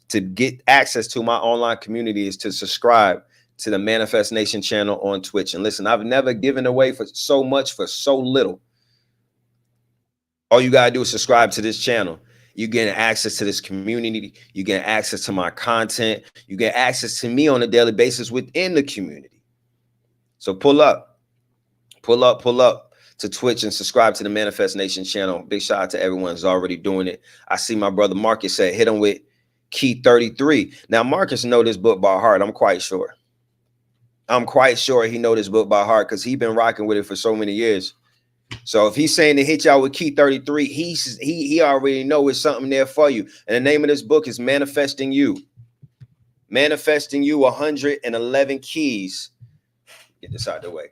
to get access to my online community, is to subscribe to the Manifest Nation channel on Twitch. And listen, I've never given away for so much for so little. All you gotta do is subscribe to this channel. You get access to this community. You get access to my content. You get access to me on a daily basis within the community. So pull up to Twitch and subscribe to the Manifest Nation channel. Big shout out to everyone who's already doing it. I see my brother Marcus said, hit him with key 33. Now, Marcus know this book by heart. I'm quite sure he know this book by heart, because he's been rocking with it for so many years. So if he's saying to hit y'all with key 33, he already know it's something there for you. And the name of this book is Manifesting You. Manifesting You, 111 keys. Get this out of the way.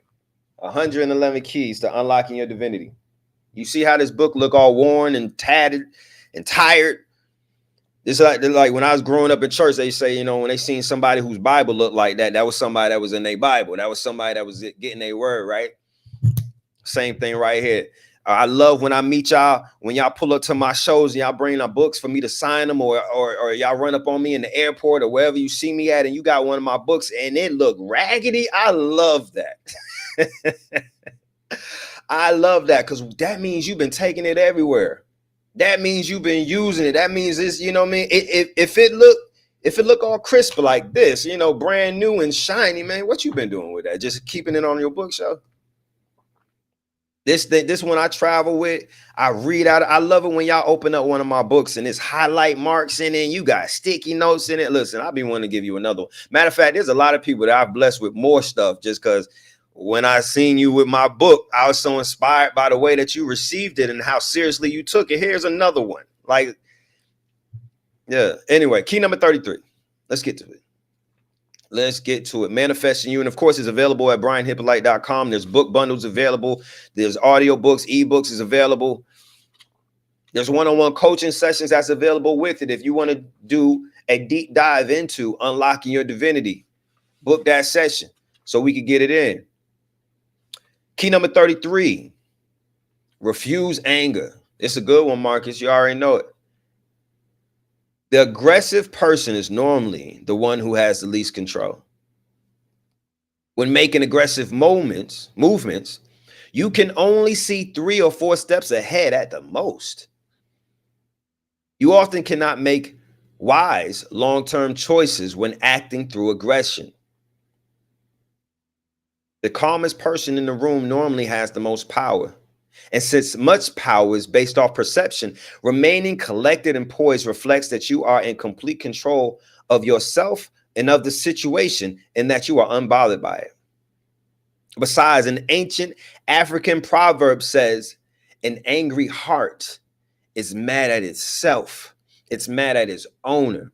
111 keys to unlocking your divinity. You see how this book look all worn and tattered and tired? It's like when I was growing up in church, they say, you know, when they seen somebody whose Bible looked like that, that was somebody that was in their Bible. That was somebody that was getting their word, right? Same thing right here. I love when I meet y'all, when y'all pull up to my shows and y'all bring our books for me to sign them, or y'all run up on me in the airport or wherever you see me at and you got one of my books and it look raggedy. I love that. I love that, because that means you've been taking it everywhere. That means you've been using it. That means this, you know what I mean? If it look all crisp like this, you know, brand new and shiny, man, what you been doing with that? Just keeping it on your bookshelf? This one I travel with, I read out. I love it when y'all open up one of my books and it's highlight marks in it, and you got sticky notes in it. Listen, I'll be wanting to give you another one. Matter of fact, there's a lot of people that I've blessed with more stuff just because when I seen you with my book, I was so inspired by the way that you received it and how seriously you took it. Here's another one. Like, yeah. Anyway, key number 33. Let's get to it. Let's get to it. Manifesting You. And of course, it's available at brianhyppolite.com. There's book bundles available. There's audio books. eBooks is available. There's one-on-one coaching sessions that's available with it. If you want to do a deep dive into unlocking your divinity, book that session so we could get it in. Key number 33, refuse anger. It's a good one, Marcus. You already know it. The aggressive person is normally the one who has the least control. When making aggressive movements, you can only see 3 or 4 steps ahead at the most. You often cannot make wise long-term choices when acting through aggression. The calmest person in the room normally has the most power. And since much power is based off perception, remaining collected and poised reflects that you are in complete control of yourself and of the situation, and that you are unbothered by it. Besides, an ancient African proverb says, an angry heart is mad at itself. It's mad at its owner.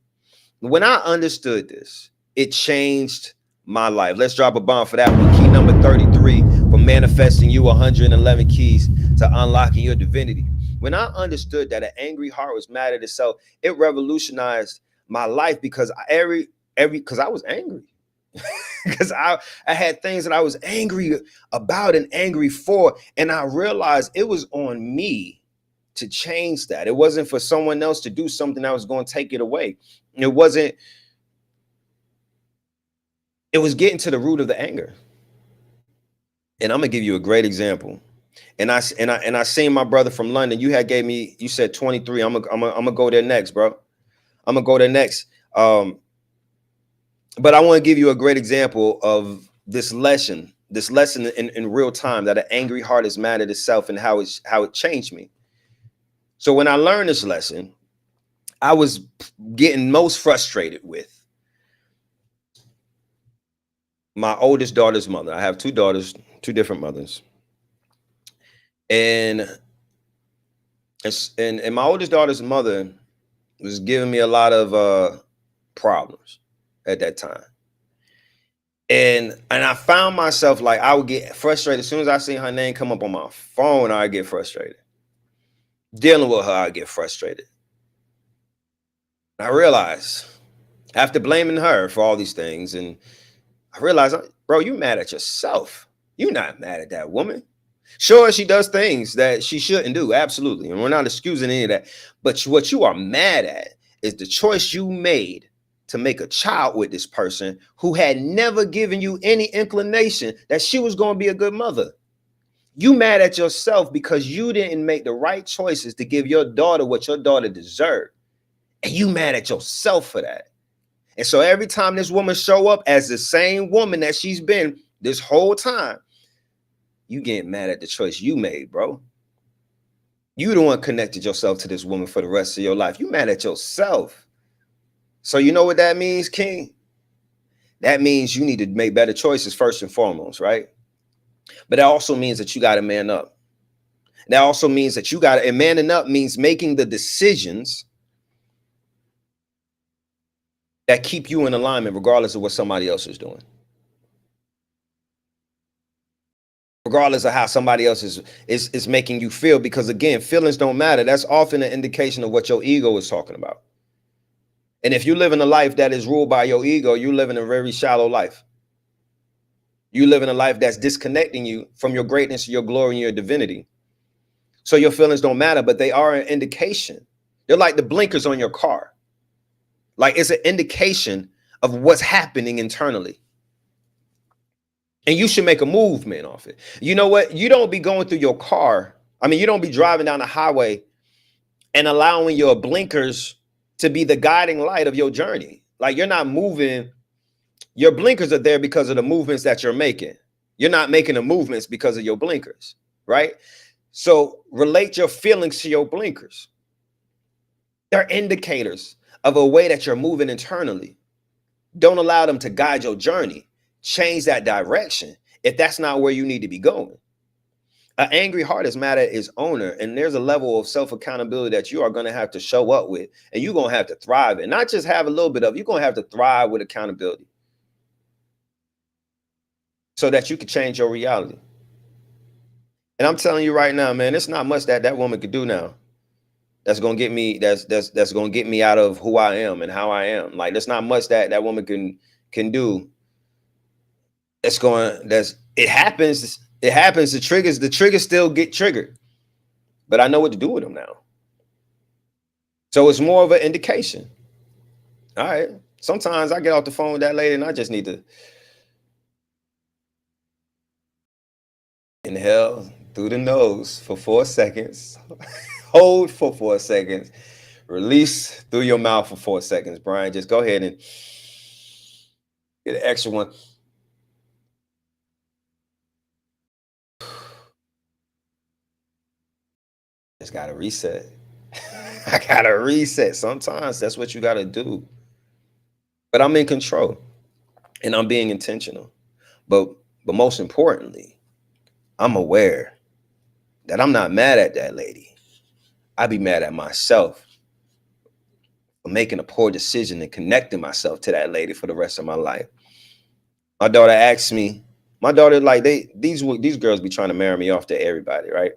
When I understood this, it changed my life. Let's drop a bomb for that one. Key number 33 for manifesting you, 111 keys to unlocking your divinity. When I understood that an angry heart was mad at itself, it revolutionized my life, because because I was angry. Because I had things that I was angry about and angry for, and I realized it was on me to change that. It wasn't for someone else to do something that was going to take it away. It was getting to the root of the anger. And I'm gonna give you a great example. And I seen my brother from London. You said 23. I'm gonna go there next, bro. I'm gonna go there next. But I want to give you a great example of this lesson in real time, that an angry heart is mad at itself, and how it changed me. So when I learned this lesson, I was getting most frustrated with my oldest daughter's mother. I have 2 daughters, 2 different mothers. And my oldest daughter's mother was giving me a lot of problems at that time. And I found myself, like, I would get frustrated as soon as I see her name come up on my phone. I get frustrated. Dealing with her, I get frustrated. I realized, after blaming her for all these things, and I realized, bro, you mad at yourself. You're not mad at that woman. Sure, she does things that she shouldn't do, absolutely, and we're not excusing any of that. But what you are mad at is the choice you made to make a child with this person who had never given you any inclination that she was going to be a good mother. You mad at yourself because you didn't make the right choices to give your daughter what your daughter deserved. And you mad at yourself for that. And so every time this woman show up as the same woman that she's been this whole time, you get mad at the choice you made, bro. You the one connected yourself to this woman for the rest of your life. You mad at yourself. So you know what that means, King? That means you need to make better choices first and foremost, right? But that also means that you got to man up. That also means that and manning up means making the decisions that keep you in alignment regardless of what somebody else is doing. Regardless of how somebody else is making you feel, because again, feelings don't matter. That's often an indication of what your ego is talking about. And if you live in a life that is ruled by your ego, you live in a very shallow life. You live in a life that's disconnecting you from your greatness, your glory, and your divinity. So your feelings don't matter, but they are an indication. They're like the blinkers on your car. Like it's an indication of what's happening internally. And you should make a movement off it. You know what? You don't be going through your car. I mean, you don't be driving down the highway and allowing your blinkers to be the guiding light of your journey. Like you're not moving. Your blinkers are there because of the movements that you're making. You're not making the movements because of your blinkers, right? So relate your feelings to your blinkers. They're indicators of a way that you're moving internally. Don't allow them to guide your journey. Change that direction if that's not where you need to be going. An angry heart is mad at its owner, and there's a level of self-accountability that you are going to have to show up with, and you're going to have to thrive and not just have a little bit of, you're going to have to thrive with accountability so that you can change your reality. And I'm telling you right now, man, it's not much that that woman could do now that's going to get me, that's going to get me out of who I am and how I am. Like there's not much that that woman can do. It happens. It happens. The triggers still get triggered, but I know what to do with them now. So it's more of an indication. All right. Sometimes I get off the phone with that lady and I just need to inhale through the nose for 4 seconds, hold for 4 seconds, release through your mouth for 4 seconds. Brian, just go ahead and get an extra one. Just gotta reset. I gotta reset. Sometimes that's what you gotta do. But I'm in control and I'm being intentional. But most importantly, I'm aware that I'm not mad at that lady. I be mad at myself for making a poor decision and connecting myself to that lady for the rest of my life. My daughter asked me, my daughter, like these girls be trying to marry me off to everybody, right?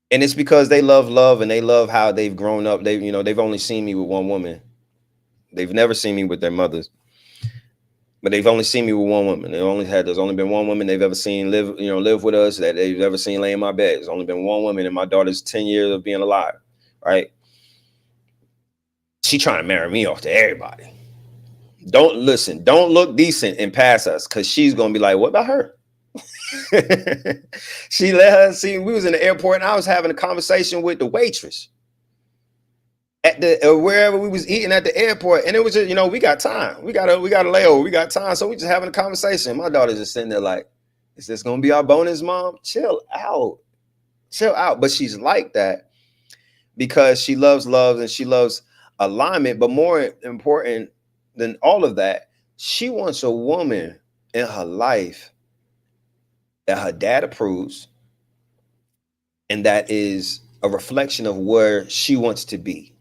And it's because they love and they love how they've grown up. They've only seen me with one woman. They've never seen me with their mothers, but they've only seen me with one woman. There's only been one woman they've ever seen live with us, that they've ever seen lay in my bed. There's only been one woman in my daughter's 10 years of being alive, right? She trying to marry me off to everybody. Don't look decent and pass us, because she's gonna be like, what about her? She let her see. We was in the airport and I was having a conversation with the waitress at the wherever we was eating at the airport, and it was just, we got time. We got a layover. We got time, so we just having a conversation. My daughter's just sitting there like, is this gonna be our bonus, mom? Chill out. But she's like that because she loves love and she loves alignment. But more important than all of that, she wants a woman in her life that her dad approves and that is a reflection of where she wants to be,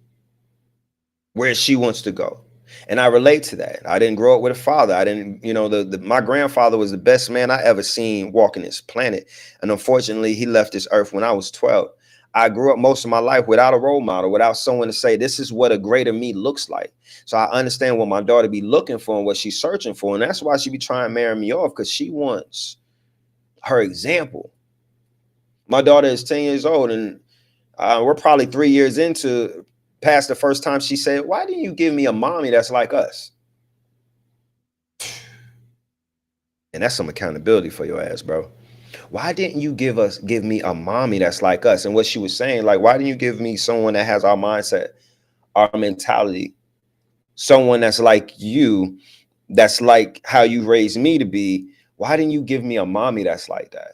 where she wants to go. And I relate to that. I didn't grow up with a father. I didn't, my grandfather was the best man I ever seen walking this planet. And unfortunately, he left this earth when I was 12. I grew up most of my life without a role model, without someone to say, this is what a greater me looks like. So I understand what my daughter be looking for and what she's searching for. And that's why she be trying to marry me off, because she wants her example. My daughter is 10 years old, and we're probably 3 years into past the first time she said, why didn't you give me a mommy that's like us? And that's some accountability for your ass, bro. Why didn't you give me a mommy that's like us? And what she was saying, like, why didn't you give me someone that has our mindset, our mentality, someone that's like you, that's like how you raised me to be? Why didn't you give me a mommy that's like that?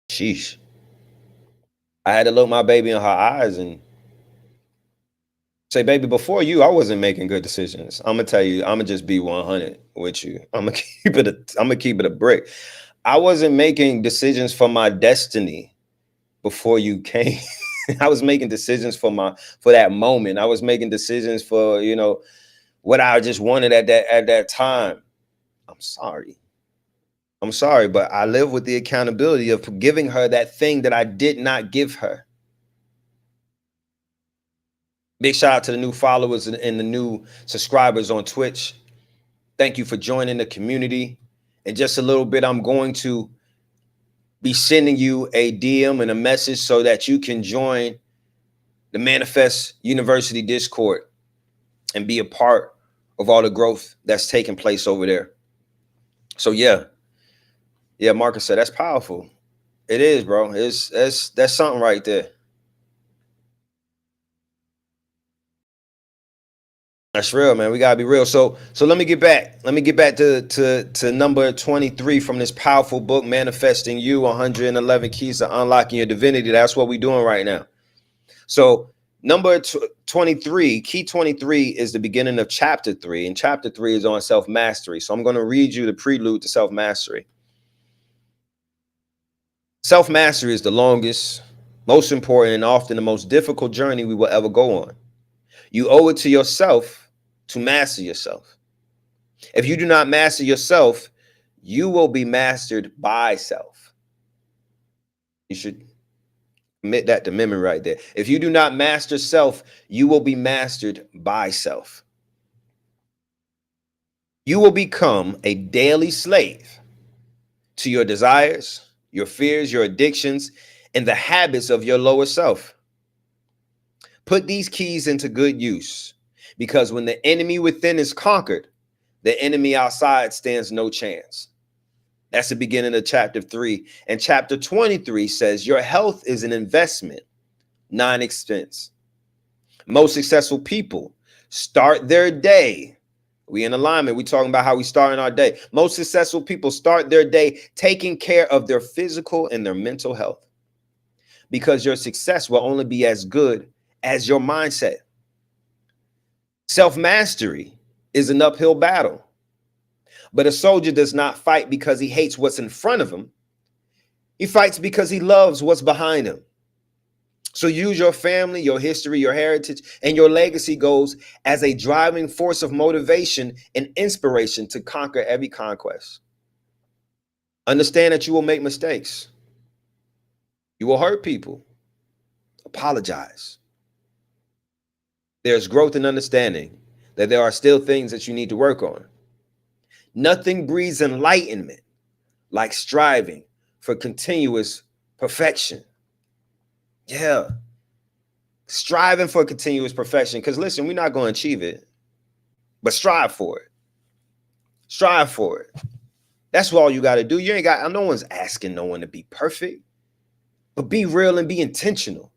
Sheesh. I had to look my baby in her eyes and say, baby, before you, I wasn't making good decisions. I'm gonna tell you, I'm gonna just be 100 with you. I'm gonna keep it a brick. I wasn't making decisions for my destiny before you came. I was making decisions for that moment. I was making decisions for, what I just wanted at that time. I'm sorry, but I live with the accountability of giving her that thing that I did not give her. Big shout out to the new followers and the new subscribers on Twitch. Thank you for joining the community. In just a little bit, I'm going to be sending you a DM and a message so that you can join the Manifest University Discord and be a part of all the growth that's taking place over there. So yeah, Marcus said that's powerful. It is, bro. That's something right there. That's real, man. We gotta be real. So let me get back. Let me get back to number 23 from this powerful book, Manifesting You, 111 Keys to Unlocking Your Divinity. That's what we're doing right now. So number 23, key 23 is the beginning of chapter 3, and chapter 3 is on self-mastery. So I'm going to read you the prelude to self-mastery. Self-mastery is the longest, most important, and often the most difficult journey we will ever go on. You owe it to yourself to master yourself. If you do not master yourself, you will be mastered by self. You should commit that to memory right there. If you do not master self, you will be mastered by self. You will become a daily slave to your desires, your fears, your addictions, and the habits of your lower self. Put these keys into good use, because when the enemy within is conquered, the enemy outside stands no chance. That's the beginning of chapter 3. And chapter 23 says your health is an investment, not an expense. Most successful people start their day. We in alignment. We talking about how we start in our day. Most successful people start their day taking care of their physical and their mental health, because your success will only be as good as your mindset. Self-mastery is an uphill battle, but a soldier does not fight because he hates what's in front of him. He fights because he loves what's behind him. So use your family, your history, your heritage, and your legacy goals as a driving force of motivation and inspiration to conquer every conquest. Understand that you will make mistakes. You will hurt people. Apologize. There's growth and understanding that there are still things that you need to work on. Nothing breeds enlightenment like striving for continuous perfection. Yeah. Striving for continuous perfection. Because listen, we're not going to achieve it, but strive for it. Strive for it. That's all you got to do. You ain't got, no one's asking no one to be perfect, but be real and be intentional.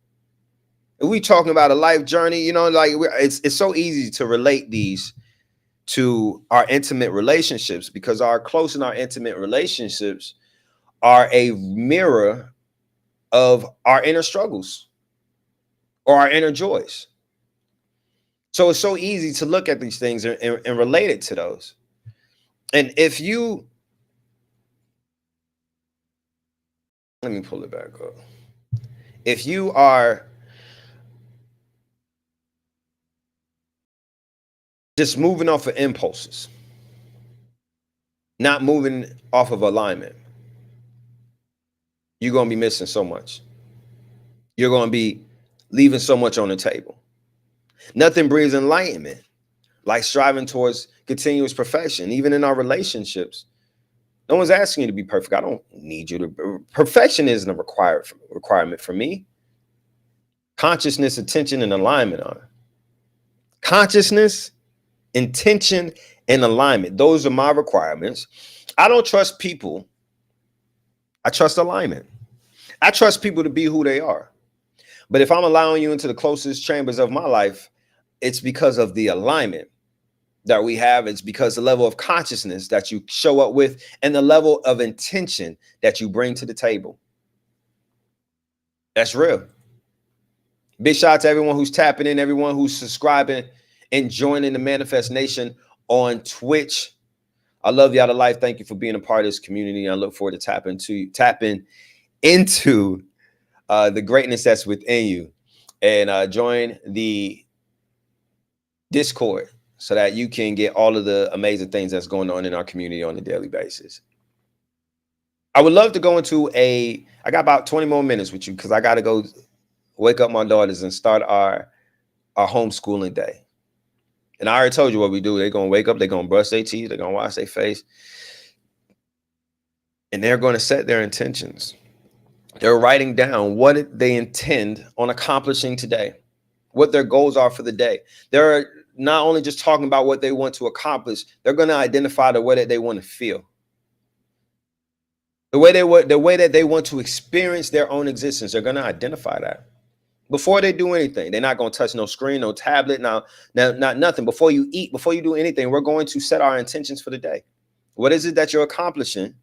If we talking about a life journey, you know, like it's so easy to relate these to our intimate relationships, because our close and our intimate relationships are a mirror of our inner struggles or our inner joys. So it's so easy to look at these things and relate it to those. And if you, let me pull it back up. If you are just moving off of impulses, not moving off of alignment, you're going to be missing so much. You're going to be leaving so much on the table. Nothing brings enlightenment like striving towards continuous perfection. Even in our relationships, no one's asking you to be perfect. I don't need you to. Perfection isn't a requirement for me. Consciousness, attention, and alignment are. Consciousness, intention, and alignment. Those are my requirements. I don't trust people. I trust alignment. I trust people to be who they are. But if I'm allowing you into the closest chambers of my life, it's because of the alignment that we have. It's because the level of consciousness that you show up with and the level of intention that you bring to the table. That's real. Big shout out to everyone who's tapping in, everyone who's subscribing and joining the Manifest Nation on Twitch. I love y'all to life. Thank you for being a part of this community. I look forward to tapping into the greatness that's within you, and join the Discord so that you can get all of the amazing things that's going on in our community on a daily basis. I would love to go into I got about 20 more minutes with you, because I got to go wake up my daughters and start our homeschooling day. And I already told you what we do. They're going to wake up, they're going to brush their teeth, they're going to wash their face. and they're going to set their intentions. They're writing down what they intend on accomplishing today, what their goals are for the day. They're not only just talking about what they want to accomplish, they're going to identify the way that they want to feel, the way that they want to experience their own existence. They're going to identify that before they do anything. They're not going to touch no screen, no tablet, not nothing. Before you eat, before you do anything, we're going to set our intentions for the day. What is it that you're accomplishing?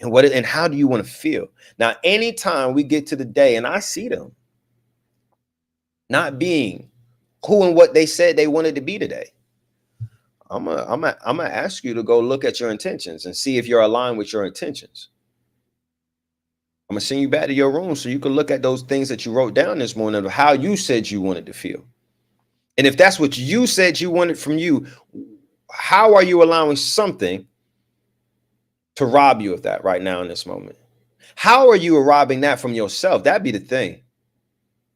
And how do you want to feel? Now, anytime we get to the day and I see them not being who and what they said they wanted to be today, I'm gonna ask you to go look at your intentions and see if you're aligned with your intentions. I'm gonna send you back to your room so you can look at those things that you wrote down this morning of how you said you wanted to feel. And if that's what you said you wanted from you, how are you allowing something to rob you of that right now in this moment? How are you robbing that from yourself? That'd be the thing.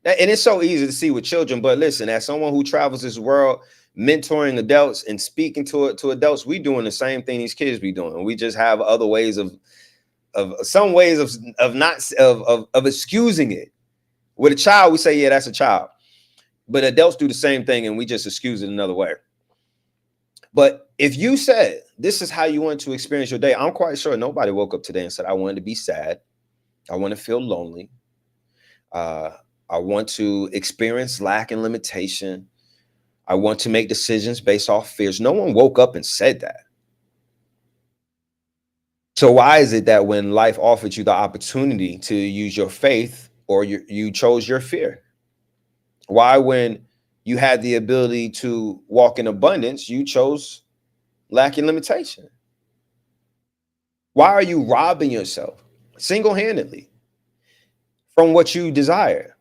And it's so easy to see with children, but listen, as someone who travels this world, mentoring adults and speaking to adults, we doing the same thing these kids be doing. We just have other ways of some ways of not of excusing it. With a child, we say, yeah, that's a child. But adults do the same thing and we just excuse it another way. But if you said this is how you want to experience your day, I'm quite sure nobody woke up today and said, I wanted to be sad. I want to feel lonely. I want to experience lack and limitation. I want to make decisions based off fears. No one woke up and said that. So why is it that when life offered you the opportunity to use your faith or you chose your fear? Why, when you had the ability to walk in abundance, you chose lack and limitation? Why are you robbing yourself single-handedly from what you desire?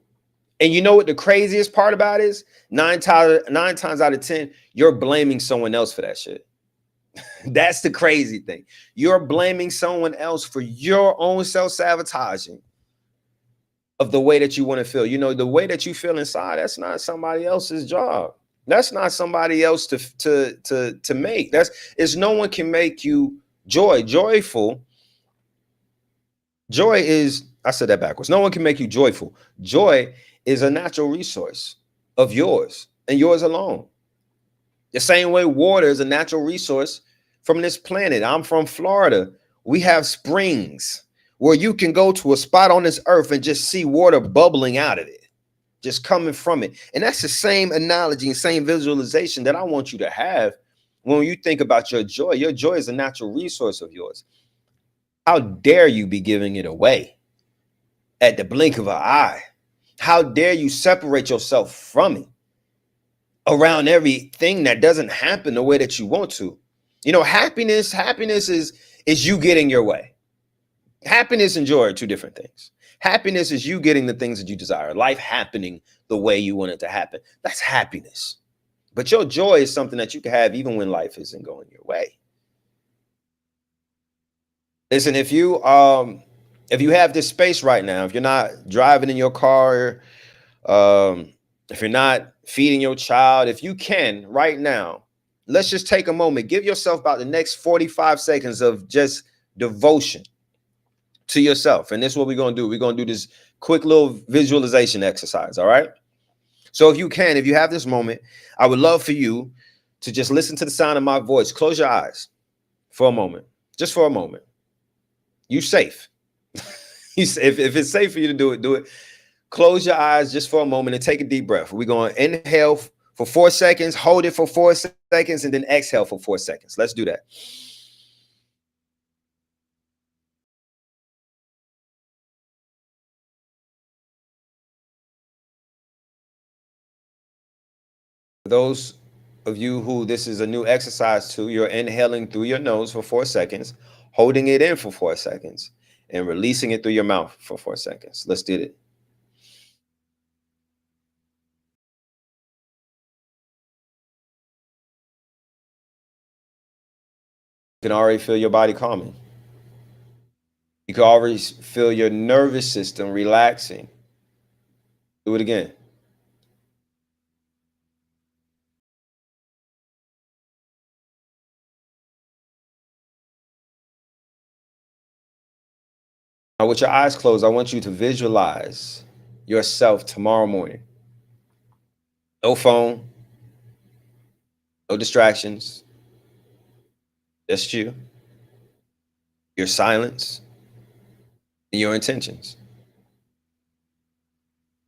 And you know what the craziest part about is? Nine times out of 10, you're blaming someone else for that shit. That's the crazy thing. You're blaming someone else for your own self-sabotaging of the way that you want to feel. You know, the way that you feel inside, that's not somebody else's job. That's not somebody else to make. It's no one can make you joyful. Joy is, I said that backwards. No one can make you joyful. Joy is a natural resource of yours and yours alone. The same way water is a natural resource from this planet. I'm from Florida. We have springs where you can go to a spot on this earth and just see water bubbling out of it, just coming from it. And that's the same analogy and same visualization that I want you to have when you think about your joy. Your joy is a natural resource of yours. How dare you be giving it away at the blink of an eye? How dare you separate yourself from it around everything that doesn't happen the way that you want to? You know, happiness is you getting your way. Happiness and joy are two different things. Happiness is you getting the things that you desire, life happening the way you want it to happen. That's happiness. But your joy is something that you can have even when life isn't going your way. Listen, if you have this space right now, if you're not driving in your car, if you're not feeding your child, if you can right now, let's just take a moment. Give yourself about the next 45 seconds of just devotion to yourself. And this is what we're going to do. We're going to do this quick little visualization exercise. All right. So if you have this moment, I would love for you to just listen to the sound of my voice. Close your eyes for a moment, just for a moment. You safe. If it's safe for you to do it, do it. Close your eyes just for a moment and take a deep breath. We're going to inhale for 4 seconds, hold it for 4 seconds, and then exhale for 4 seconds. Let's do that. For those of you who this is a new exercise to, you're inhaling through your nose for 4 seconds, holding it in for 4 seconds, and releasing it through your mouth for 4 seconds. Let's do it. You can already feel your body calming. You can already feel your nervous system relaxing. Do it again. Now, with your eyes closed, I want you to visualize yourself tomorrow morning. No phone, no distractions, just you, your silence, and your intentions.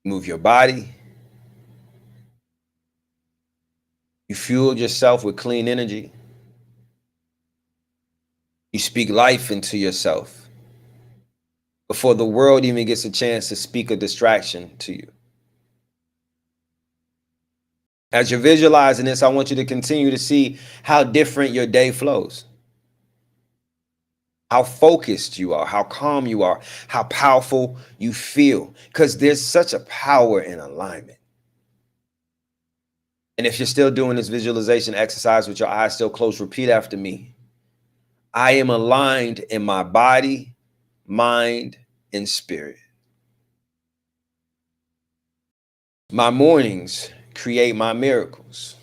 Move your body. You fuel yourself with clean energy. You speak life into yourself before the world even gets a chance to speak a distraction to you. As you're visualizing this, I want you to continue to see how different your day flows, how focused you are, how calm you are, how powerful you feel, because there's such a power in alignment. And if you're still doing this visualization exercise with your eyes still closed, repeat after me. I am aligned in my body, mind, and spirit. My mornings create my miracles.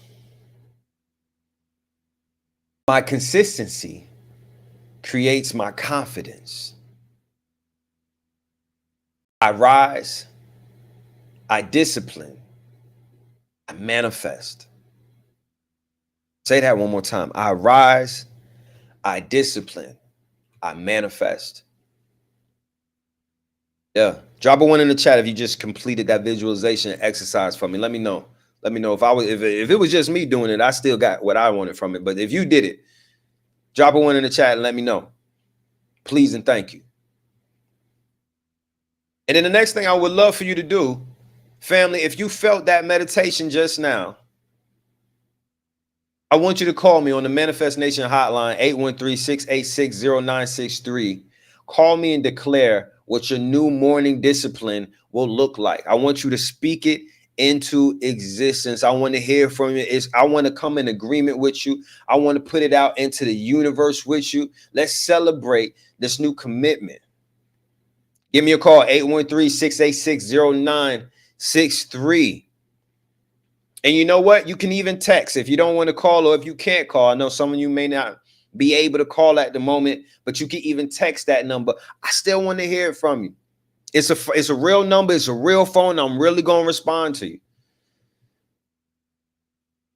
My consistency creates my confidence. I rise, I discipline, I manifest. Say that one more time. I rise, I discipline, I manifest. Yeah. Drop a 1 in the chat if you just completed that visualization exercise for me. Let me know. Let me know if it was just me doing it, I still got what I wanted from it. But if you did it, drop a 1 in the chat and let me know. Please and thank you. And then the next thing I would love for you to do, family, if you felt that meditation just now, I want you to call me on the Manifest Nation hotline, 813-686-0963. Call me and declare what your new morning discipline will look like. I want you to speak it into existence. I want to hear from you. I want to come in agreement with you. I want to put it out into the universe with you. Let's celebrate this new commitment. Give me a call, 813-686-0963. And you know what? You can even text if you don't want to call, or if you can't call. I know some of you may not be able to call at the moment, but you can even text that number. I still want to hear it from you. It's a real number. It's a real phone. I'm really going to respond to you.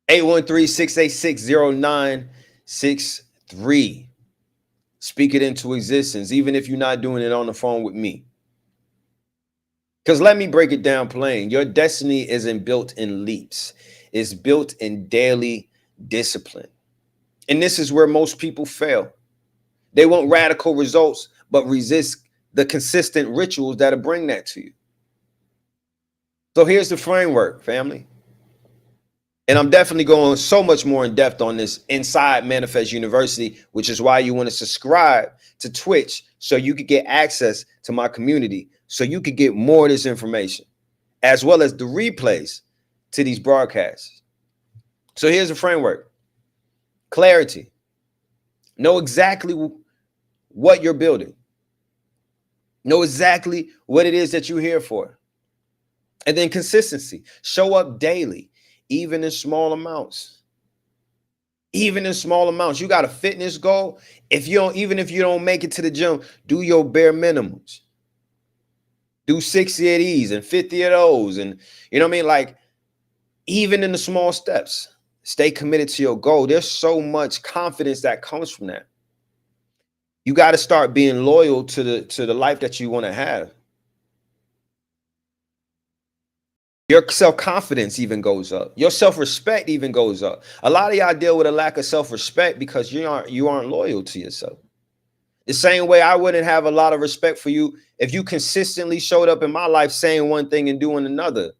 813-686-0963. Speak it into existence, even if you're not doing it on the phone with me. Because let me break it down plain. Your destiny isn't built in leaps. It's built in daily discipline. And this is where most people fail. They want radical results, but resist the consistent rituals that'll bring that to you. So here's the framework, family. And I'm definitely going so much more in depth on this inside Manifest University, which is why you want to subscribe to Twitch so you could get access to my community, so you could get more of this information, as well as the replays to these broadcasts. So here's the framework. Clarity. Know exactly what you're building. Know exactly what it is that you're here for. And then consistency. Show up daily, even in small amounts. Even in small amounts. You got a fitness goal. Even if you don't make it to the gym, do your bare minimums. Do 60 of these and 50 of those. And you know what I mean? Like, even in the small steps, stay committed to your goal. There's so much confidence that comes from that. You got to start being loyal to the life that you want to have. Your self-confidence even goes up. Your self-respect even goes up. A lot of y'all deal with a lack of self-respect because you aren't loyal to yourself. The same way I wouldn't have a lot of respect for you if you consistently showed up in my life saying one thing and doing another.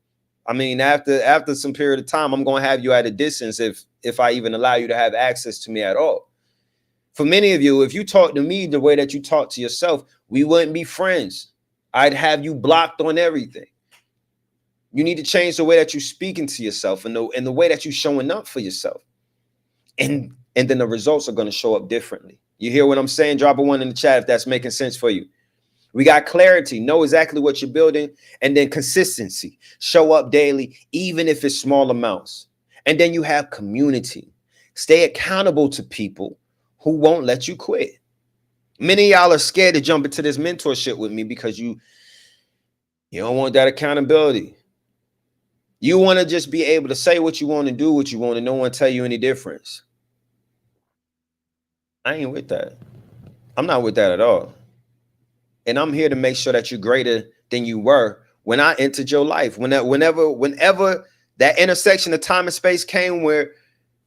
I mean, after some period of time, I'm going to have you at a distance if I even allow you to have access to me at all. For many of you, if you talk to me the way that you talk to yourself, we wouldn't be friends. I'd have you blocked on everything. You need to change the way that you're speaking to yourself and the way that you're showing up for yourself. And then the results are going to show up differently. You hear what I'm saying? Drop a 1 in the chat if that's making sense for you. We got clarity. Know exactly what you're building. And then consistency. Show up daily, even if it's small amounts. And then you have community. Stay accountable to people who won't let you quit. Many of y'all are scared to jump into this mentorship with me because you don't want that accountability. You want to just be able to say what you want to do, what you want, and no one tell you any difference. I ain't with that. I'm not with that at all. And I'm here to make sure that you're greater than you were when I entered your life. Whenever that intersection of time and space came where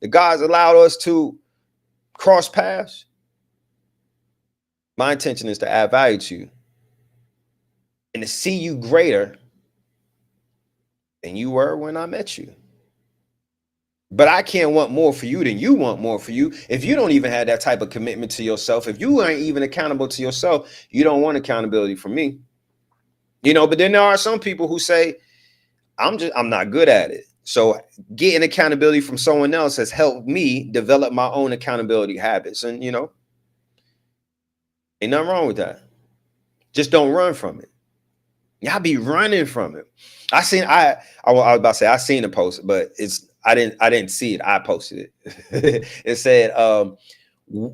the gods allowed us to cross paths, my intention is to add value to you and to see you greater than you were when I met you. But I can't want more for you than you want more for you. If you don't even have that type of commitment to yourself, if you ain't even accountable to yourself, you don't want accountability from me. But then there are some people who say, I'm not good at it. So getting accountability from someone else has helped me develop my own accountability habits. And, ain't nothing wrong with that. Just don't run from it. Y'all be running from it. I was about to say I seen a post, but I didn't see it. I posted it. It said,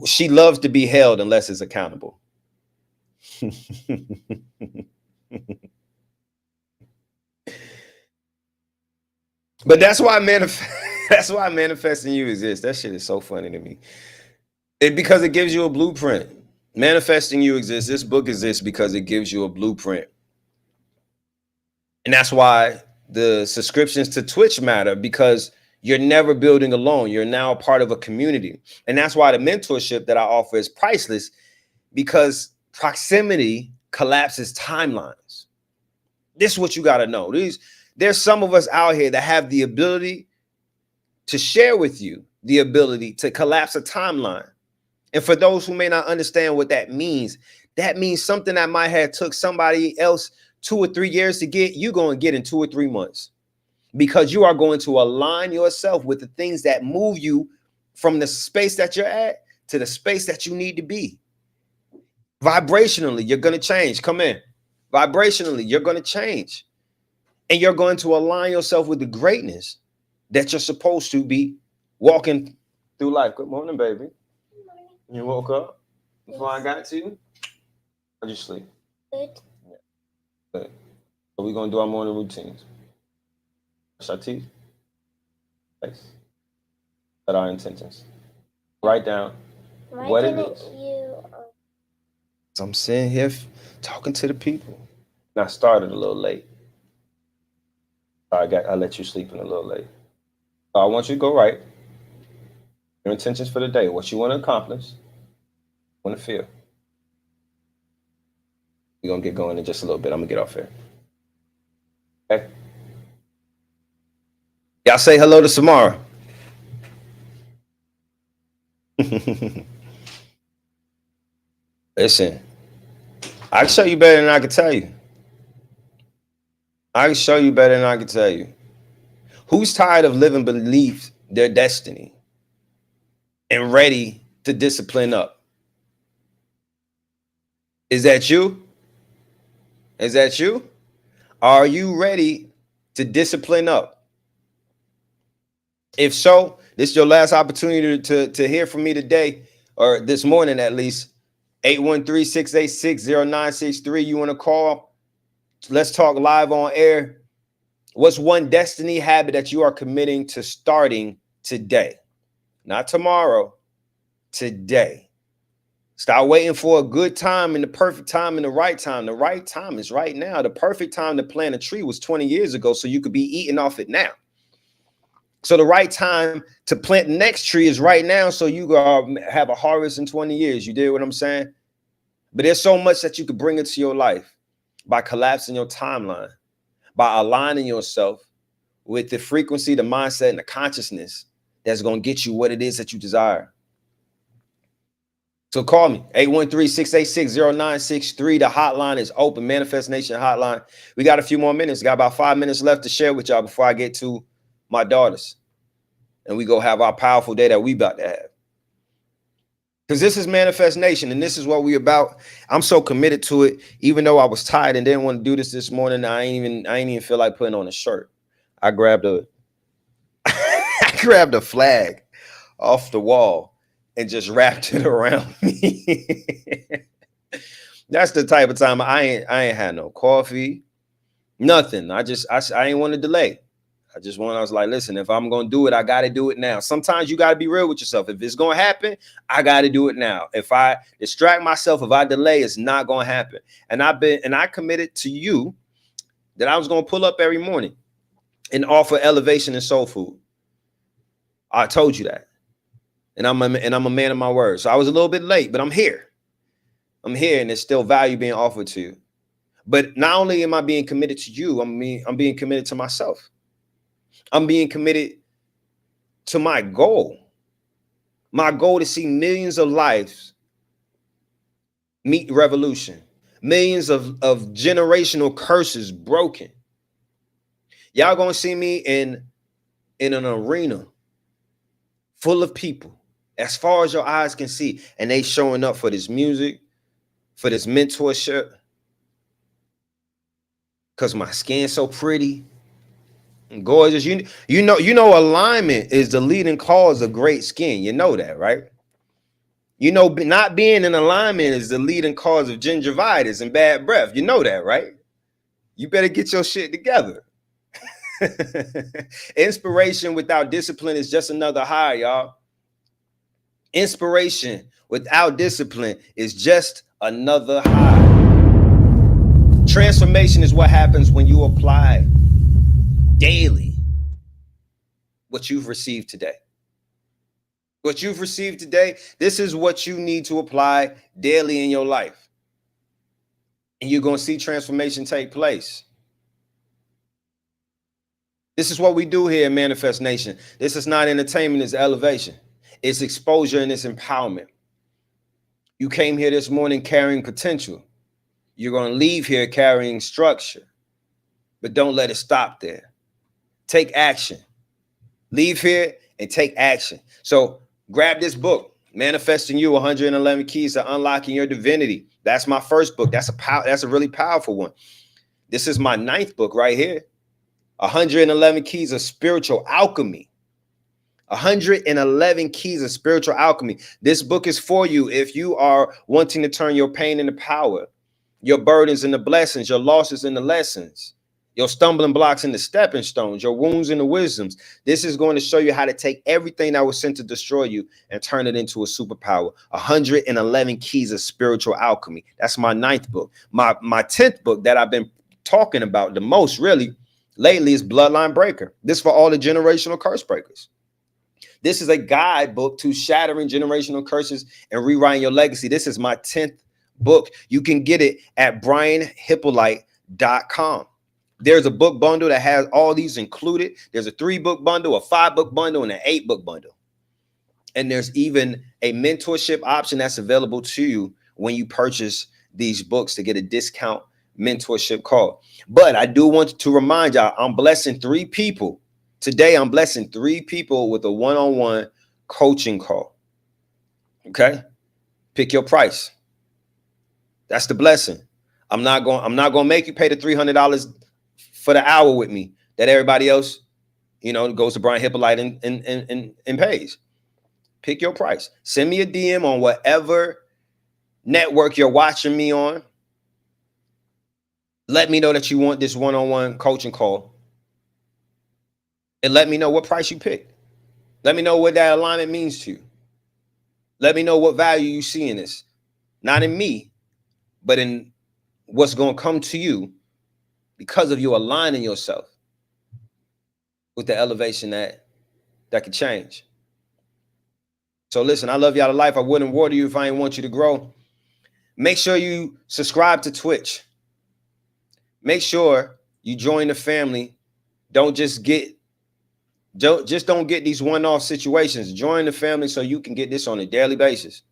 she loves to be held unless it's accountable. But that's why manifesting you exists. That shit is so funny to me. Because it gives you a blueprint. Manifesting you exists. This book exists because it gives you a blueprint. And that's why the subscriptions to Twitch matter, because you're never building alone. You're now a part of a community. And that's why the mentorship that I offer is priceless, because proximity collapses timelines. This is what you got to know. There's some of us out here that have the ability to share with you the ability to collapse a timeline. And for those who may not understand what that means something that might have took somebody else 2 or 3 years to get, you're going to get in 2 or 3 months, because you are going to align yourself with the things that move you from the space that you're at to the space that you need to be. Vibrationally, you're going to change. Come in. Vibrationally, you're going to change. And you're going to align yourself with the greatness that you're supposed to be walking through life. Good morning, baby. Good morning. You woke up before I got to you? How'd you sleep? Good. Yeah. Good. So we're going to do our morning routines. Brush our teeth. Face. Set our intentions. Write down what it is. So I'm sitting here talking to the people. And I started a little late. I let you sleep in a little late. So I want you to go write your intentions for the day, what you want to accomplish, want to feel. We're going to get going in just a little bit. I'm going to get off here. Okay? Y'all say hello to Samara. Listen, I can show you better than I can tell you. I can show you better than I can tell you. Who's tired of living beneath their destiny and ready to discipline up? Is that you? Is that you? Are you ready to discipline up? If so, this is your last opportunity to hear from me today, or this morning at least. 813-686-0963. You want to call? Let's talk live on air. What's one destiny habit that you are committing to starting today? Not tomorrow, today. Stop waiting for a good time and the perfect time and the right time. The right time is right now. The perfect time to plant a tree was 20 years ago, so you could be eating off it now. So the right time to plant the next tree is right now, so you have a harvest in 20 years. You did what I'm saying? But there's so much that you could bring into your life by collapsing your timeline, by aligning yourself with the frequency, the mindset, and the consciousness that's going to get you what it is that you desire. So call me, 813-686-0963. The hotline is open, Manifest Nation hotline. We got a few more minutes. Got about 5 minutes left to share with y'all before I get to my daughters. And we go have our powerful day that we about to have. Because this is Manifest Nation, and this is what we about. I'm so committed to it. Even though I was tired and didn't want to do this morning, I ain't even feel like putting on a shirt. I grabbed a flag off the wall and just wrapped it around me. That's the type of time I ain't had no coffee, nothing. I ain't want to delay. I was like, listen, if I'm gonna do it, I gotta do it now. Sometimes you gotta be real with yourself. If it's gonna happen, I gotta do it now. If I distract myself, if I delay, it's not gonna happen. And I committed to you that I was gonna pull up every morning and offer elevation and soul food. I told you that. And I'm a man of my word. So I was a little bit late, but I'm here. I'm here, and there's still value being offered to you. But not only am I being committed to you, I'm being committed to myself. I'm being committed to my goal. My goal to see millions of lives meet revolution. Millions of generational curses broken. Y'all gonna see me in an arena full of people as far as your eyes can see, and they showing up for this music, for this mentorship, because my skin's so pretty and gorgeous. You know alignment is the leading cause of great skin. You know that, right? You know, not being in alignment is the leading cause of gingivitis and bad breath. You know that, right? You better get your shit together. Inspiration without discipline is just another high, y'all. Inspiration without discipline is just another high. Transformation is what happens when you apply daily what you've received today. What you've received today, this is what you need to apply daily in your life. And you're going to see transformation take place. This is what we do here in Manifest Nation. This is not entertainment, it's elevation. It's exposure and it's empowerment. You came here this morning carrying potential. You're going to leave here carrying structure. But don't let it stop there. Take action. Leave here and take action. So grab this book, Manifesting You, 111 Keys to Unlocking Your Divinity. That's my first book. That's a really powerful one. This is my 9th book right here, 111 Keys of Spiritual Alchemy. 111 Keys of Spiritual Alchemy. This book is for you if you are wanting to turn your pain into power, your burdens into blessings, your losses into lessons, your stumbling blocks into stepping stones, your wounds into wisdoms. This is going to show you how to take everything that was sent to destroy you and turn it into a superpower. 111 Keys of Spiritual Alchemy. That's my 9th book. My 10th book that I've been talking about the most really lately is Bloodline Breaker. This is for all the generational curse breakers. This is a guidebook to shattering generational curses and rewriting your legacy. This is my 10th book. You can get it at brianhyppolite.com. There's a book bundle that has all these included. There's a 3-book bundle, a 5-book bundle, and an 8-book bundle. And there's even a mentorship option that's available to you when you purchase these books to get a discount mentorship call. But I do want to remind y'all, I'm blessing 3 people. Today, I'm blessing 3 people with a one-on-one coaching call. Okay? Pick your price. That's the blessing. I'm not going to make you pay the $300 for the hour with me that everybody else, goes to Brian Hyppolite and pays. Pick your price. Send me a DM on whatever network you're watching me on. Let me know that you want this one-on-one coaching call. And let me know what price you pick. Let me know what that alignment means to you. Let me know what value you see in this. Not in me, but in what's going to come to you because of you aligning yourself with the elevation that could change. So listen, I love y'all to life. I wouldn't water you if I didn't want you to grow. Make sure you subscribe to Twitch. Make sure you join the family. Don't get these one-off situations. Join the family so you can get this on a daily basis.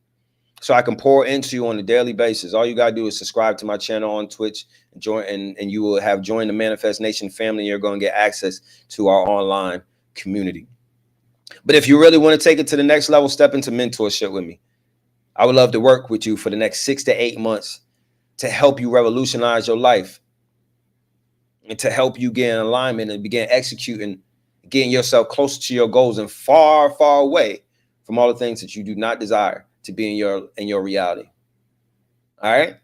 So I can pour into you on a daily basis. All you got to do is subscribe to my channel on Twitch and join, and you will have joined the Manifest Nation family. And you're going to get access to our online community. But if you really want to take it to the next level, step into mentorship with me. I would love to work with you for the next 6 to 8 months to help you revolutionize your life and to help you get in alignment and begin executing, getting yourself closer to your goals and far, far away from all the things that you do not desire to be in your reality. All right.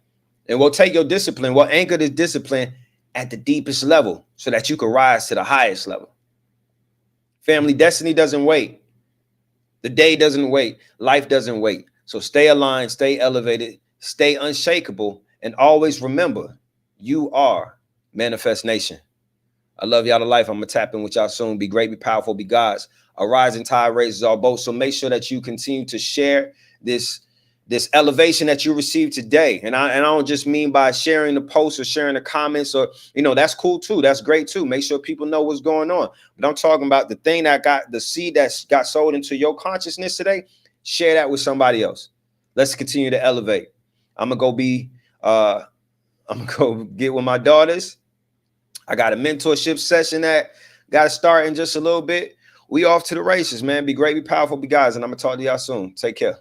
And we'll take your discipline, we'll anchor this discipline at the deepest level so that you can rise to the highest level. Family, destiny doesn't wait. The day doesn't wait. Life doesn't wait. So stay aligned, stay elevated, stay unshakable, and always remember, you are Manifest Nation. I love y'all to life. I'm going to tap in with y'all soon. Be great, be powerful, be God's. A rising tide raises all boats. So make sure that you continue to share this elevation that you received today. And I don't just mean by sharing the posts or sharing the comments, or, that's cool too. That's great too. Make sure people know what's going on. But I'm talking about the thing that got the seed that got sold into your consciousness today. Share that with somebody else. Let's continue to elevate. I'm gonna go get with my daughters. I got a mentorship session that got to start in just a little bit. We off to the races, man. Be great, be powerful, be guys. And I'm going to talk to y'all soon. Take care.